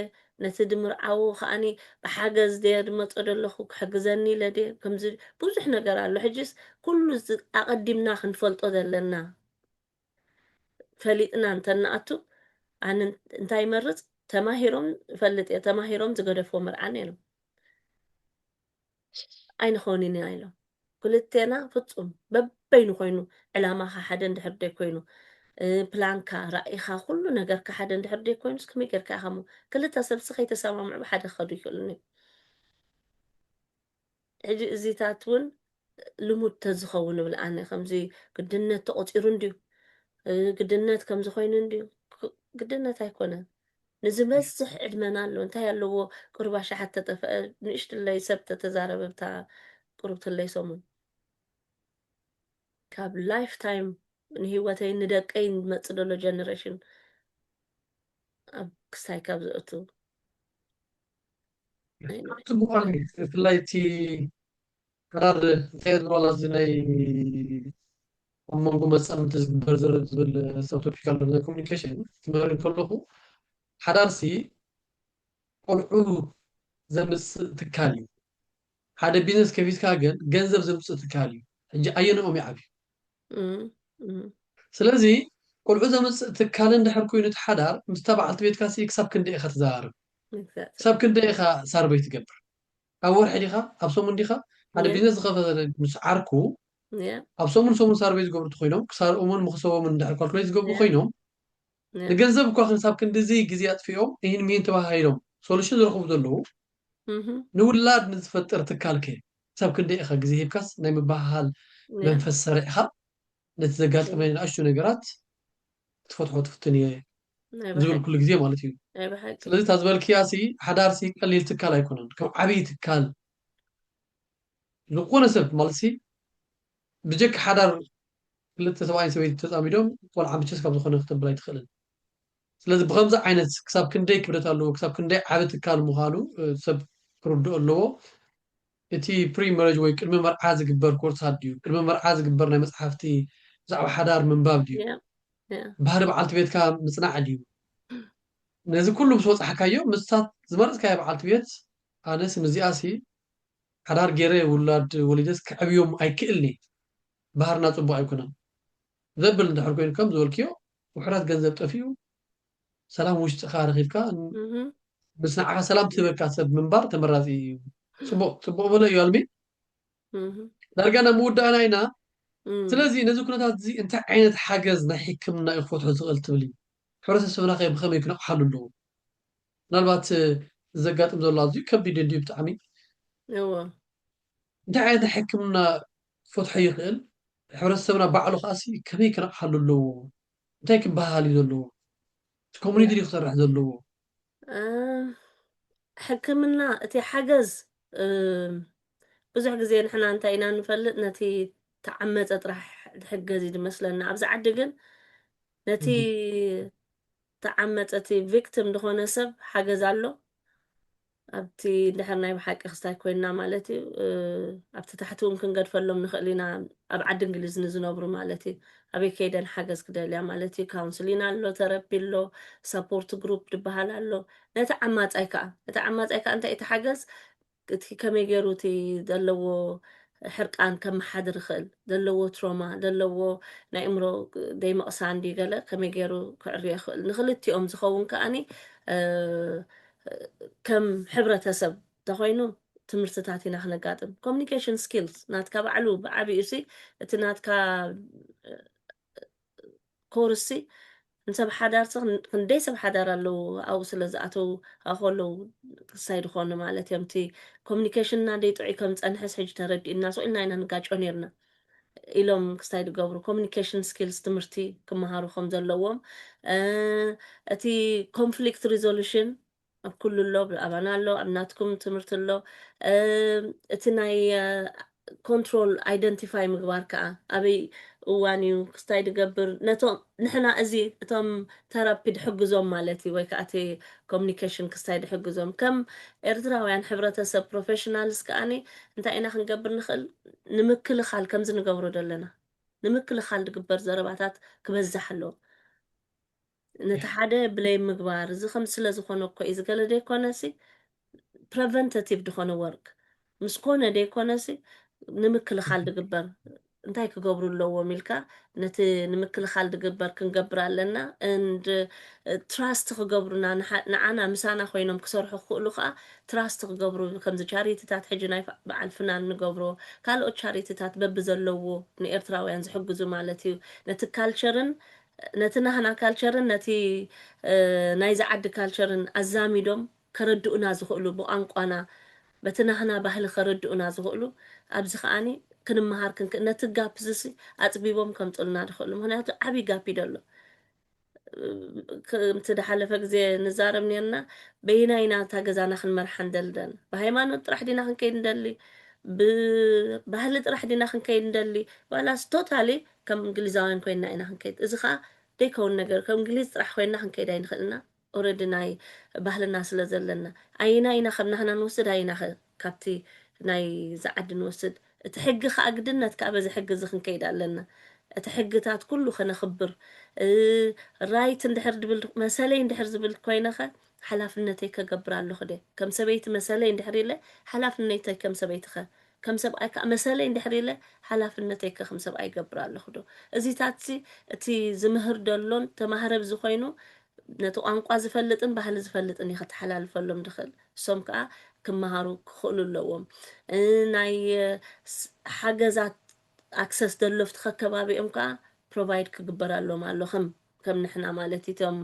Speaker 2: ነቲ ድምርዓው ከዓኒ ብሓገዝ ደየ ድመፆ ደለኹ ክሕግዘኒ ለደ ከምዚ ብዙሕ ነገር ኣሎ ሕጂስ ኩሉ ኣቐዲምና ክንፈልጦ ዘለና ፈሊጥና እንተንኣቱ ኣነ እንታይ መርፅ ተማሂሮም ፈልጥ እየ ተማሂሮም ዝገደፍዎ መርዓ ነይሮም ኣይንኸውን ኢና ኢሎም ክልቴና ፍፁም በበይኑ ኮይኑ ዕላማኻ ሓደ እንድሕር ደይ ኮይኑ ፕላንካ ራእይኻ ኩሉ ነገርካ ሓደ እንድሕር ደይ ኮይኑስ ከመይ ጌርካ ኢኻ ሞ ክልተ ሰብሲ ከይተሰማምዑ ብሓደ ክኸዱ ይኽእሉኒ ሕጂ እዚታት እውን ልሙድ ተዝኸውን ንብል ኣነ ከምዚ ግድነት ተቆፂሩ እንድዩ ግድነት ከምዚ ኮይኑ እንድዩ ግድነት ኣይኮነን ንዝበዝሕ ዕድመና ኣሎ እንታይ ኣለዎ ቁርባ ሸሓት ተጠፍአ ንእሽትለይ ሰብ ተተዛረበብታ ቁርብትለይ ሰሙን ካብ ላይፍ ታይም ንሂወተይ ንደቀይ ንመፅእ ደሎ ጀነሬሽን ኣብ ክሳይ ካብ ዝእቱ
Speaker 1: تبغى فلايتي قرار غير والله زي منظومة سامت برزر بالسوتوفيكال كوميونيكيشن تمرين كله حدارسي قلعو زمس تكالي هذا بيزنس كيفيس كاجن جنزب زمس تكالي حجي أينا أمي عبي سلازي قلعو زمس تكالي ندحر كوينة حدار مستبع البيت كاسي كسب كندي إخا تزارب كسب كندي إخا صار بيت قبر أول حديقة أبصم من ديخة هذا بيزنس خفض مش عاركو أبصم من صار بيت قبر تخينهم صار أمون مخصوص من دحر كالكوليت قبر خينهم الجنزب كواخن صاب كند زي جزيات فيهم إهين مين تبع هايلهم سولش درخو بدلو نولاد نتفتر تكالكي صاب كند إخا جزي هبكاس نايم بحال منفس سريعها نتزقات أمين أشتو نقرات تفتحوا تفتني زول كل جزية مالتيو ስለዚህ ታዝበልክያሲ ሓዳርሲ ቀሊል ትካል ኣይኮነን ከም ዓብይ ትካል ዝኾነ ሰብ ማለሲ ብጀክ ሓዳር ክልተ ሰብኣይን ሰበይቲ ተፃሚዶም ቆልዓ ምቸስ ካብ ዝኾነ ክትብል ኣይትኽእልን ስለዚ ብከምዚ ዓይነት ክሳብ ክንደይ ክብደት ኣለዎ ክሳብ ክንደይ ዓብ ትካል ምዃኑ ሰብ ክርድኦ ኣለዎ إتي بري مارج وي كلمة مرعاز جبر كورس هاديو كلمة مرعاز جبر ناي مصحفتي زعو حدار من باب ديو
Speaker 2: yeah yeah
Speaker 1: بهرب عالت بيت كا مصنع ديو نازل كله بصوت حكايو مستات زمرت كاي بعالت بيت أنا سمزياسي حدار جيري ولاد وليدس كعبيوم أي كإلني بهرنا صبوا أيكونا زبل ندحر كوين كم زول كيو وحرات جنزب تفيو سلام وش خارج كان
Speaker 2: mhm
Speaker 1: بس نعها سلام تبقى كاسب من بار تمرازي صبوا بلا يالمي
Speaker 2: mhm
Speaker 1: درجنا مود أنا هنا
Speaker 2: mm
Speaker 1: سلازي نزو كنت زي أنت عينت حاجز نحكمنا إخوة حزقل تبلي حرس السمنة خيب خم يكون حل له نالبات زقات مزول لازم كبدي دي بتعمي
Speaker 2: هو
Speaker 1: أنت عينت حكمنا فتح يخل حرس السمنة بعلو خاصي كم يكون حل له أنت يكون بهالي له كوميدي اللي يختار له
Speaker 2: آه حكمنا أتي حجز ብዙሕ ግዜ ንሕና እንታይ ኢና ንፈልጥ ነቲ ተዓመፀ ጥራሕ ዝሕገዝ እዩ ዝመስለና ኣብዚ ዓዲ ግን ነቲ ተዓመፀ እቲ ቪክቲም ዝኾነ ሰብ ሓገዝ ኣሎ ኣብቲ እንድሕር ናይ ብሓቂ ክስታይ ኮይንና ማለት እዩ ኣብቲ ታሕቲ እውን ክንገድፈሎም ንኽእል ኢና ኣብ ዓዲ እንግሊዝ ንዝነብሩ ማለት እዩ ኣበይ ከይደን ሓገዝ ክደልያ ማለት እዩ ካውንስሊን ኣሎ ተረፒ ኣሎ ሰፖርት ግሩፕ ዝበሃል ኣሎ ነቲ ዓማፃይ ከዓ እንታይ እቲ ሓገዝ እቲ ከመይ ገይሩ እቲ ዘለዎ ሕርቃን ከመሓድር ይኽእል ዘለዎ ትሮማ ዘለዎ ናይ እምሮ ደይመቕሳንዲ ገለ ከመይ ገይሩ ክዕርዮ ይኽእል ንክልቲኦም ዝኸውን ከዓኒ ከም ሕብረተሰብ እንተኮይኑ ትምህርትታት ኢና ክነጋጥም ኮሚኒኬሽን ስኪልስ ናትካ ባዕሉ ብዓብዩ ሲ እቲ ናትካ ኮርሲ ንሰብ ሓዳር ክንደይ ሰብ ሓዳር ኣለዉ ኣብኡ ስለ ዝኣተው ኣኸለዉ ክሳይ ድኾኑ ማለት እዮም እቲ ኮሚኒኬሽንና ደይ ጥዑይ ከም ፀንሐስ ሕጂ ተረዲእና ስኢልና ኢና ንጋጮ ነርና ኢሎም ክስታይ ዝገብሩ ኮሚኒኬሽን ስኪልስ ትምህርቲ ክመሃሩ ከም ዘለዎም እቲ ኮንፍሊክት ሪዞሉሽን ኣብ ኩሉ ኣሎ ኣብኣና ኣሎ ኣብ ናትኩም ትምህርቲ ኣሎ እቲ ናይ ኮንትሮል ኣይደንቲፋይ ምግባር ከዓ ኣበይ እዋን እዩ ክስታይ ድገብር ነቶም ንሕና እዚ እቶም ተራፒ ድሕግዞም ማለት እዩ ወይ ከዓ እቲ ኮሚኒኬሽን ክስታይ ድሕግዞም ከም ኤርትራውያን ሕብረተሰብ ፕሮፌሽናልስ ከዓኒ እንታይ ኢና ክንገብር ንኽእል ንምክልኻል ከምዚ ንገብሮ ዘለና ንምክልኻል ድግበር ዘረባታት ክበዛሕ ኣለዎ ነቲ ሓደ ብለይ ምግባር እዚ ከም ስለ ዝኾነ እኮ እዩ ዝገለ ደይኮነሲ ፕሬቨንታቲቭ ድኾነ ወርክ ምስ ኮነ ደይኮነሲ ንምክልኻል ድግበር እንታይ ክገብሩ ኣለዎም ኢልካ ነቲ ንምክልኻል ድግበር ክንገብር ኣለና እንድ ትራስት ክገብሩና ንዓና ምሳና ኮይኖም ክሰርሑ ክኽእሉ ከዓ ትራስት ክገብሩ ከምዚ ቻሪቲታት ሕጂ ናይ በዓል ፍናን ንገብሮ ካልኦት ቻሪቲታት በቢ ዘለዎ ንኤርትራውያን ዝሕግዙ ማለት እዩ ነቲ ካልቸርን ነቲ ናህና ካልቸርን ነቲ ናይዚ ዓዲ ካልቸርን ኣዛሚዶም ከረድኡና ዝኽእሉ ብቋንቋና በቲ ናህና ባህሊ ከረድኡና ዝኽእሉ ኣብዚ ከዓኒ ክንመሃር ነቲ ጋፕ ዝሲ ኣፅቢቦም ከምፅሉና ድኽእሉ ምክንያቱ ዓብይ ጋፕ እዩ ደሎ ከምቲ ድሓለፈ ግዜ ንዛረብ ነርና በይናይ ኢና እታ ገዛና ክንመርሓ ንደልደል ብሃይማኖት ጥራሕ ዲና ክንከይድ ንደሊ ብባህሊ ጥራሕ ዲና ክንከይድ ንደሊ ዋላስ ቶታሊ ከም እንግሊዛውያን ኮይና ኢና ክንከይድ እዚ ከዓ ደይከውን ነገር ከም እንግሊዝ ጥራሕ ኮይና ክንከይድ ኣይንኽእልና ኦረዲ ናይ ባህልና ስለ ዘለና ኣይና ኢና ከም ናህና ንወስድ ኣይና ካብቲ ናይ ዝዓዲ ንወስድ እቲ ሕጊ ከዓ ግድነት ከዓ በዚ ሕጊ እዚ ክንከይድ ኣለና እቲ ሕግታት ኩሉ ከነኽብር ራይት እንድሕር ድብል መሰለይ እንድሕር ዝብል ኮይነኸ ሓላፍነተይ ከገብር ኣለኹ ደ ከም ሰበይቲ መሰለይ እንድሕር ኢለ ሓላፍነተይ ከም ሰበይቲ ኸ ከም ሰብኣይ ከዓ መሰለይ እንድሕር ኢለ ሓላፍነተይ ከም ሰብኣይ ይገብር ኣለኹ ዶ እዚታት እቲ ዝምህር ደሎን ተማህረብ ዝኾይኑ ነቲ ቋንቋ ዝፈልጥን ባህሊ ዝፈልጥን ይኽተሓላልፈሎም ድኽእል እሶም ከዓ ክመሃሩ ክኽእሉ ኣለዎም ናይ ሓገዛት ኣክሰስ ደሎፍቲ ከባቢኦም ከዓ ፕሮቫይድ ክግበር ኣሎም ኣሎ ከም ንሕና ማለት እቶም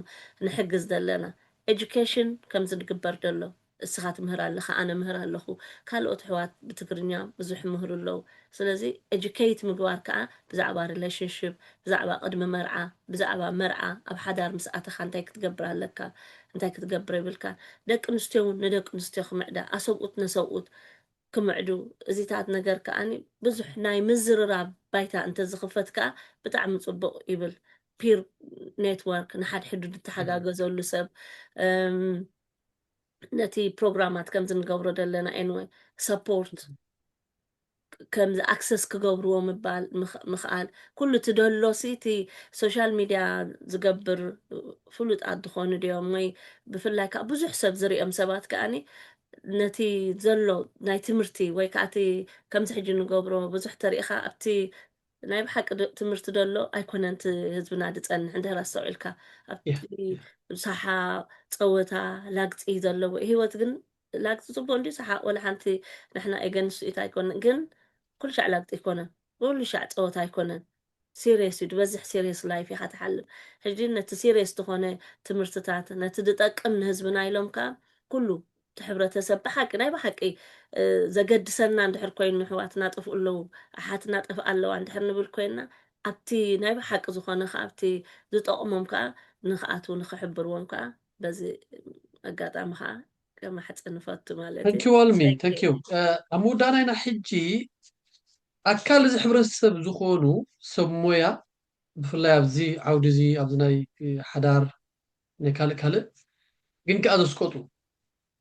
Speaker 2: ንሕግዝ ዘለና ኤጁኬሽን ከምዚ ዝግበር ደሎ እስኻ ትምህር ኣለኻ ኣነ ምህር ኣለኹ ካልኦት ኣሕዋት ብትግርኛ ብዙሕ ምህሩ ኣለዉ ስለዚ ኤጁኬት ምግባር ከዓ ብዛዕባ ሪሌሽንሽፕ ብዛዕባ ቅድሚ መርዓ ብዛዕባ መርዓ ኣብ ሓዳር ምስኣተኻ እንታይ ክትገብር ኣለካ እንታይ ክትገብር ይብልካ ደቂ ኣንስትዮ እውን ንደቂ ኣንስትዮ ክምዕዳ ኣሰብኡት ነሰብኡት ክምዕዱ እዚታት ነገር ከዓኒ ብዙሕ ናይ ምዝርራብ ባይታ እንተዝኽፈት ከዓ ብጣዕሚ ፅቡቅ ይብል ፒር ኔትወርክ ንሓድሕዱ እተሓጋገዘሉ ሰብ ነቲ ፕሮግራማት ከምዚ ንገብሮ ዘለና ኤንወይ ሰፖርት كم اكسس كجبرو مخال كل تدلو سيتي سوشيال ميديا زقبر فلوت أدخون اليوم مي بفلاك بزح سب زري أم سبات كأني نتي زلو ناي تمرتي ወይ ከኣቲ ከምዚ ሕጂ ንገብሮ ብዙሕ ተሪኢኻ ኣብቲ ናይ ብሓቂ ትምህርቲ ደሎ ኣይኮነን እቲ ህዝብና ዝፀንሕ እንድሕር ኣስተውዒልካ
Speaker 1: yeah,
Speaker 2: ኣብቲ
Speaker 1: yeah.
Speaker 2: ሰሓቅ ፀወታ ላግፂ ዘለዎ ሂወት ግን ላግፂ ፅቡቅ እንዲ ሰሓቅ ወላ ሓንቲ ንሕና ኤገንስት ኢት ኣይኮነን ግን ኩሉ ሻዕ ላግፂ ኣይኮነን ኩሉ ሻዕ ፀወታ ኣይኮነን ሲሪየስ እዩ ዝበዝሕ ሲሪየስ ላይፍ ኢኻ ትሓልፍ ሕጂ ነቲ ሲሪየስ ዝኾነ ትምህርትታት ነቲ ዝጠቅም ንህዝብና ኢሎም ከዓ ኩሉ እቲ ሕብረተሰብ ብሓቂ ናይ ብሓቂ ዘገድሰና እንድሕር ኮይኑ ኣሕዋትና ጥፍኡ ኣለዉ ኣሓትና ጥፍእ ኣለዋ እንድሕር ንብል ኮይንና ኣብቲ ናይ ብሓቂ ዝኾነ ከዓ ኣብቲ ዝጠቕሞም ከዓ ንኽኣትዉ ንኽሕብርዎም ከዓ በዚ ኣጋጣሚ ከዓ ከማሕፅን ንፈቱ ማለት
Speaker 1: Thank you Almi, thank you. ኣብ መወዳእናይና ሕጂ ኣካል እዚ ሕብረተሰብ ዝኾኑ ሰብ ሞያ ብፍላይ ኣብዚ ዓውዲ እዚ ኣብዚ ናይ ሓዳር ናይ ካልእ ግን ከዓ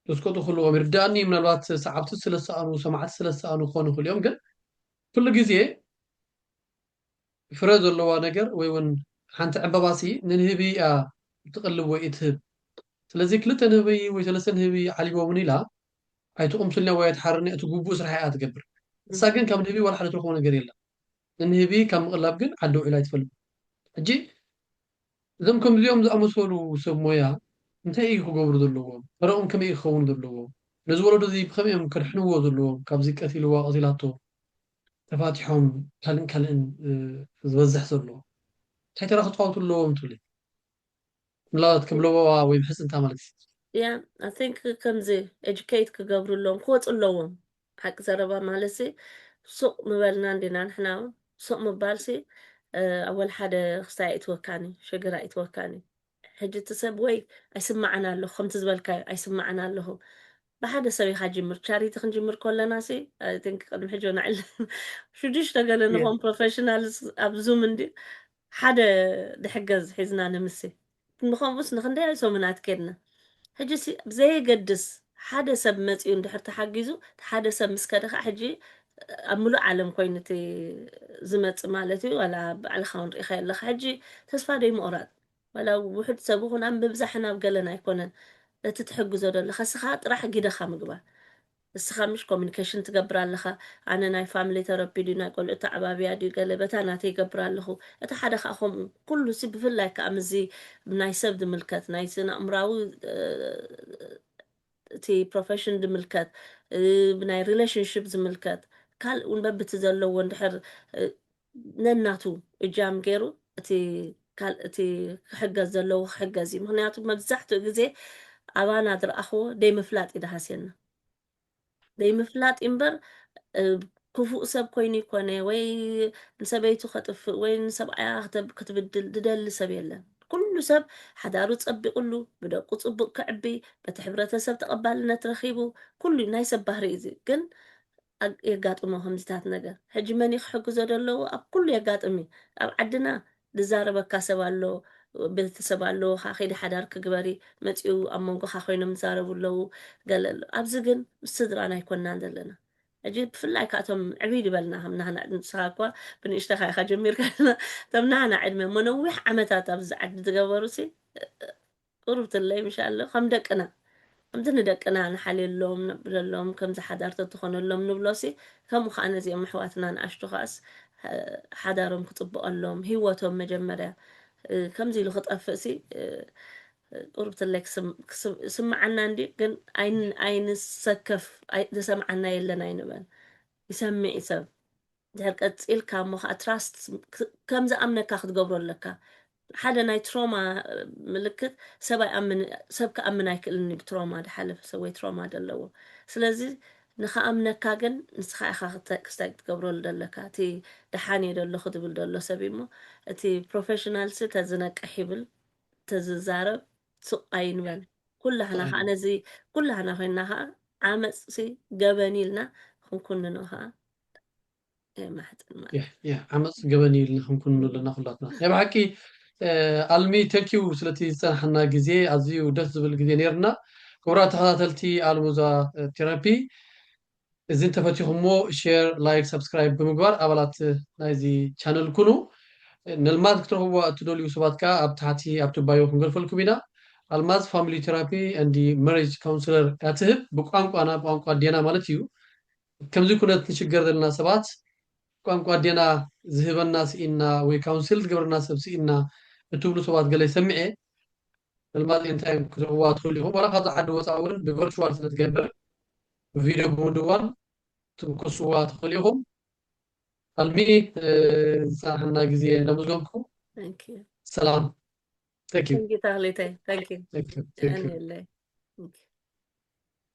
Speaker 1: ዘስቆጡ ክህልዎም ይርዳእኒ ምናልባት ሰዓብቲ ስለዝሰኣኑ ሰማዕቲ ስለዝሰኣኑ ክኾኑ ይኽእሉ እዮም ግን ኩሉ ግዜ ፍረ ዘለዋ ነገር ወይ እውን ሓንቲ ዕምበባሲ ንንህቢ እያ ትቕልብ ወይ እትህብ ስለዚ ክልተ ንህቢ ወይ ሰለስተ ንህቢ ዓሊቦምን ኢላ ኣይትቁምስልኛ ወይ ኣይትሓርኒ እቲ ግቡእ ስራሕ እያ ትገብር ንሳ ግን ካብ ንህቢ ዋላ ሓደ ትረኽቦ ነገር የለን ንንህቢ ካብ ምቕላብ ግን ዓዲ ውዒላ ኣይትፈልጥ ሕጂ እዞም ከምዚኦም ዝኣመሰሉ ሰብ ሞያ እንታይ እዩ ክገብሩ ዘለዎም ረኦም ከመይ እዩ ክኸውን ዘለዎም ነዚ ወለዶ እዚ ብከመይ እዮም ከድሕንዎ ዘለዎም ካብዚ ቀቲልዋ ቀቲላቶ ተፋቲሖም ካልእን ዝበዝሕ ዘሎ እንታይ ተራ ክፃወቱ ኣለዎም ትብሉ ምናልባት ክብለዋ ወይ ምሕፅንታ ማለት እዩ
Speaker 2: Yeah, I think ከምዚ educate ክገብሩሎም ክወፁለዎም ሓቂ ዘረባ ማለት ሱቅ ምበልና እንዲና ንሕና ሱቅ ምባልሲ ኣወል ሓደ ክስታይ ኣይትወካኒ ሽግር ኣይትወካኒ ሕጂ እቲ ሰብ ወይ ኣይስማዓና ኣለኹ ከምቲ ዝበልካዮ ኣይስማዓና ኣለኹ ብሓደ ሰብ ኢኻ ጅምር ቻሪቲ ክንጅምር ከለና ሲ ቲንክ ቅድሚ ሕጂ ናዕል ሽዱሽተ ገለ ንኾን ፕሮፌሽናል ኣብ ዙም እንዲ ሓደ ድሕገዝ ሒዝና ንምሲ ንኸምኡስ ንክንደይ ሰሙናት ከድና ሕጂ ብዘየገድስ ሓደ ሰብ መፂኡ እንድሕር ተሓጊዙ ሓደ ሰብ ምስ ከደ ከዓ ሕጂ ኣብ ሙሉእ ዓለም ኮይኑ እቲ ዝመፅእ ማለት እዩ ዋላ ባዕልኻ ንሪኢኻ ኣለካ ሕጂ ተስፋ ደይ ምቑራፅ ዋላ ውሕድ ሰብ ይኹን ኣብ ምብዛሕ ናብ ገለና ኣይኮነን እቲ ትሕግዞ ዘለካ እስኻ ጥራሕ ጊደኻ ምግባር እስኻ ምሽ ኮሚኒኬሽን ትገብር ኣለኻ ኣነ ናይ ፋሚሊ ተረፒ ድዩ ናይ ቆልዑ ተዓባብያ ድዩ ገለ በታ ናተይ ይገብር ኣለኹ እቲ ሓደ ከዓ ከምኡ ኩሉ ሲ ብፍላይ ከዓ ምዚ ናይ ሰብ ዝምልከት ናይ ስነ ኣእምራዊ እቲ ፕሮፌሽን ዝምልከት ብናይ ሪሌሽንሽፕ ዝምልከት ካልእ እውን በብቲ ዘለዎ እንድሕር ነናቱ እጃም ገይሩ እቲ ክሕገዝ ዘለዎ ክሕገዝ እዩ ምክንያቱ መብዛሕትኡ ግዜ ኣባና ዝረኣኽዎ ደይምፍላጥ እዩ ደሃስየና ደይምፍላጥ እምበር ክፉእ ሰብ ኮይኑ ይኮነ ወይ ንሰበይቱ ከጥፍእ ወይ ንሰብኣያ ክትብድል ዝደሊ ሰብ የለን ኩሉ ሰብ ሓዳሩ ፀቢቁሉ ብደቁ ፅቡቅ ክዕቢ በቲ ሕብረተሰብ ተቐባልነት ረኺቡ ኩሉ ናይ ሰብ ባህሪ እዩ ግን የጋጥሞ ከምዚታት ነገር ሕጂ መን ክሕግዞ ዘለዎ ኣብ ኩሉ የጋጥም ኣብ ዓድና ዝዛረበካ ሰብ ኣሎ ቤተሰብ ኣለዎ ከይዲ ሓዳር ክግበሪ መፂኡ ኣብ መንጎኻ ኮይኖም ዝዛረቡ ኣለዉ ገለ ኣሎ ኣብዚ ግን ምስ ስድራና ኣይኮንናን ዘለና ሕጂ ብፍላይ ካእቶም ዕብይ ይበልና ከም ናህና ንስኻ እኳ ብንእሽተኻ ኢኻ ጀሚርካ እቶም ናህና ዕድመ መነዊሕ ዓመታት ኣብዚ ዓዲ ዝገበሩ ሲ ቁርብትለይ ምሻሎ ከም ደቅና ከምቲ ንደቅና ንሓልየሎም ነብለሎም ከምዚ ሓዳርቲ ትኾነሎም ንብሎሲ ከምኡ ከዓ ነዚኦም ኣሕዋትና ንኣሽቱ ከኣስ ሓዳሮም ክፅብቀሎም ሂወቶም መጀመርያ ከምዚ ኢሉ ክጠፍእ ሲ ቁርብትለይ ስማዓና እንዲ ግን ኣይንሰከፍ ዝሰምዓና የለን ኣይንበል ይሰምዕ ሰብ ድሕር ቀፂልካ እሞ ከዓ ትራስት ከምዚ ኣምነካ ክትገብሮ ኣለካ ሓደ ናይ ትሮማ ምልክት ሰብ ክኣምን ኣይክእልኒ ብትሮማ ድሓለፈ ሰብ ወይ ትሮማ ዘለዎ ስለዚ ንኸኣምነካ ግን ንስኻ ኢኻ ክስታይ ክትገብረሉ ዘለካ እቲ ደሓንየ ደለኹ ትብል ዘሎ ሰብ እሞ እቲ ፕሮፌሽናል ሲ ተዝነቅሕ ይብል ተዝዛረብ ሱቕ ኣይንበል ኩላህና ከዓ ነዚ ኩላህና ኮይና ከዓ ዓመፅ ሲ ገበን ኢልና ክንኩንኖ ከዓ የማሕፅን ማለት
Speaker 1: ዓመፅ ገበን ኢልና ክንኩንኖ ኣለና ኩላትና ናይ ብሓቂ ኣልሚ ተንኪዩ ስለቲ ዝፀናሕና ግዜ ኣዝዩ ደስ ዝብል ግዜ ነርና ክቡራት ተኸታተልቲ ኣልሙዛ ቴራፒ إذا أنت فتيهم شير لايك سبسكرايب بمقبار أبلات نايزي channel كونو نلماد كتر هو تدولي وسباتك أبتحتي أبتبايو خنقل فالكبينة الماز فاميلي ثيرابي and the marriage counselor أتهب بقانكو أنا بقانكو أدينا مالتيو كم زي كنا تنشجر لنا سبات بقانكو أدينا ذهب الناس إنا وي كونسل تقبر الناس بسي إنا تقولوا سبات قال يسمعه الماز إنتايم كتر هو تدولي هو ولا قطع حد وصاور بفيرتشوال تتقبر فيديو بمدوان تقصوا تخليهم المي ساحنا جزية نمزقكم
Speaker 2: Thank you.
Speaker 1: سلام. Thank you.
Speaker 2: Thank you, Tahlite. Thank you.
Speaker 1: Thank you. Thank you.
Speaker 2: Anyway.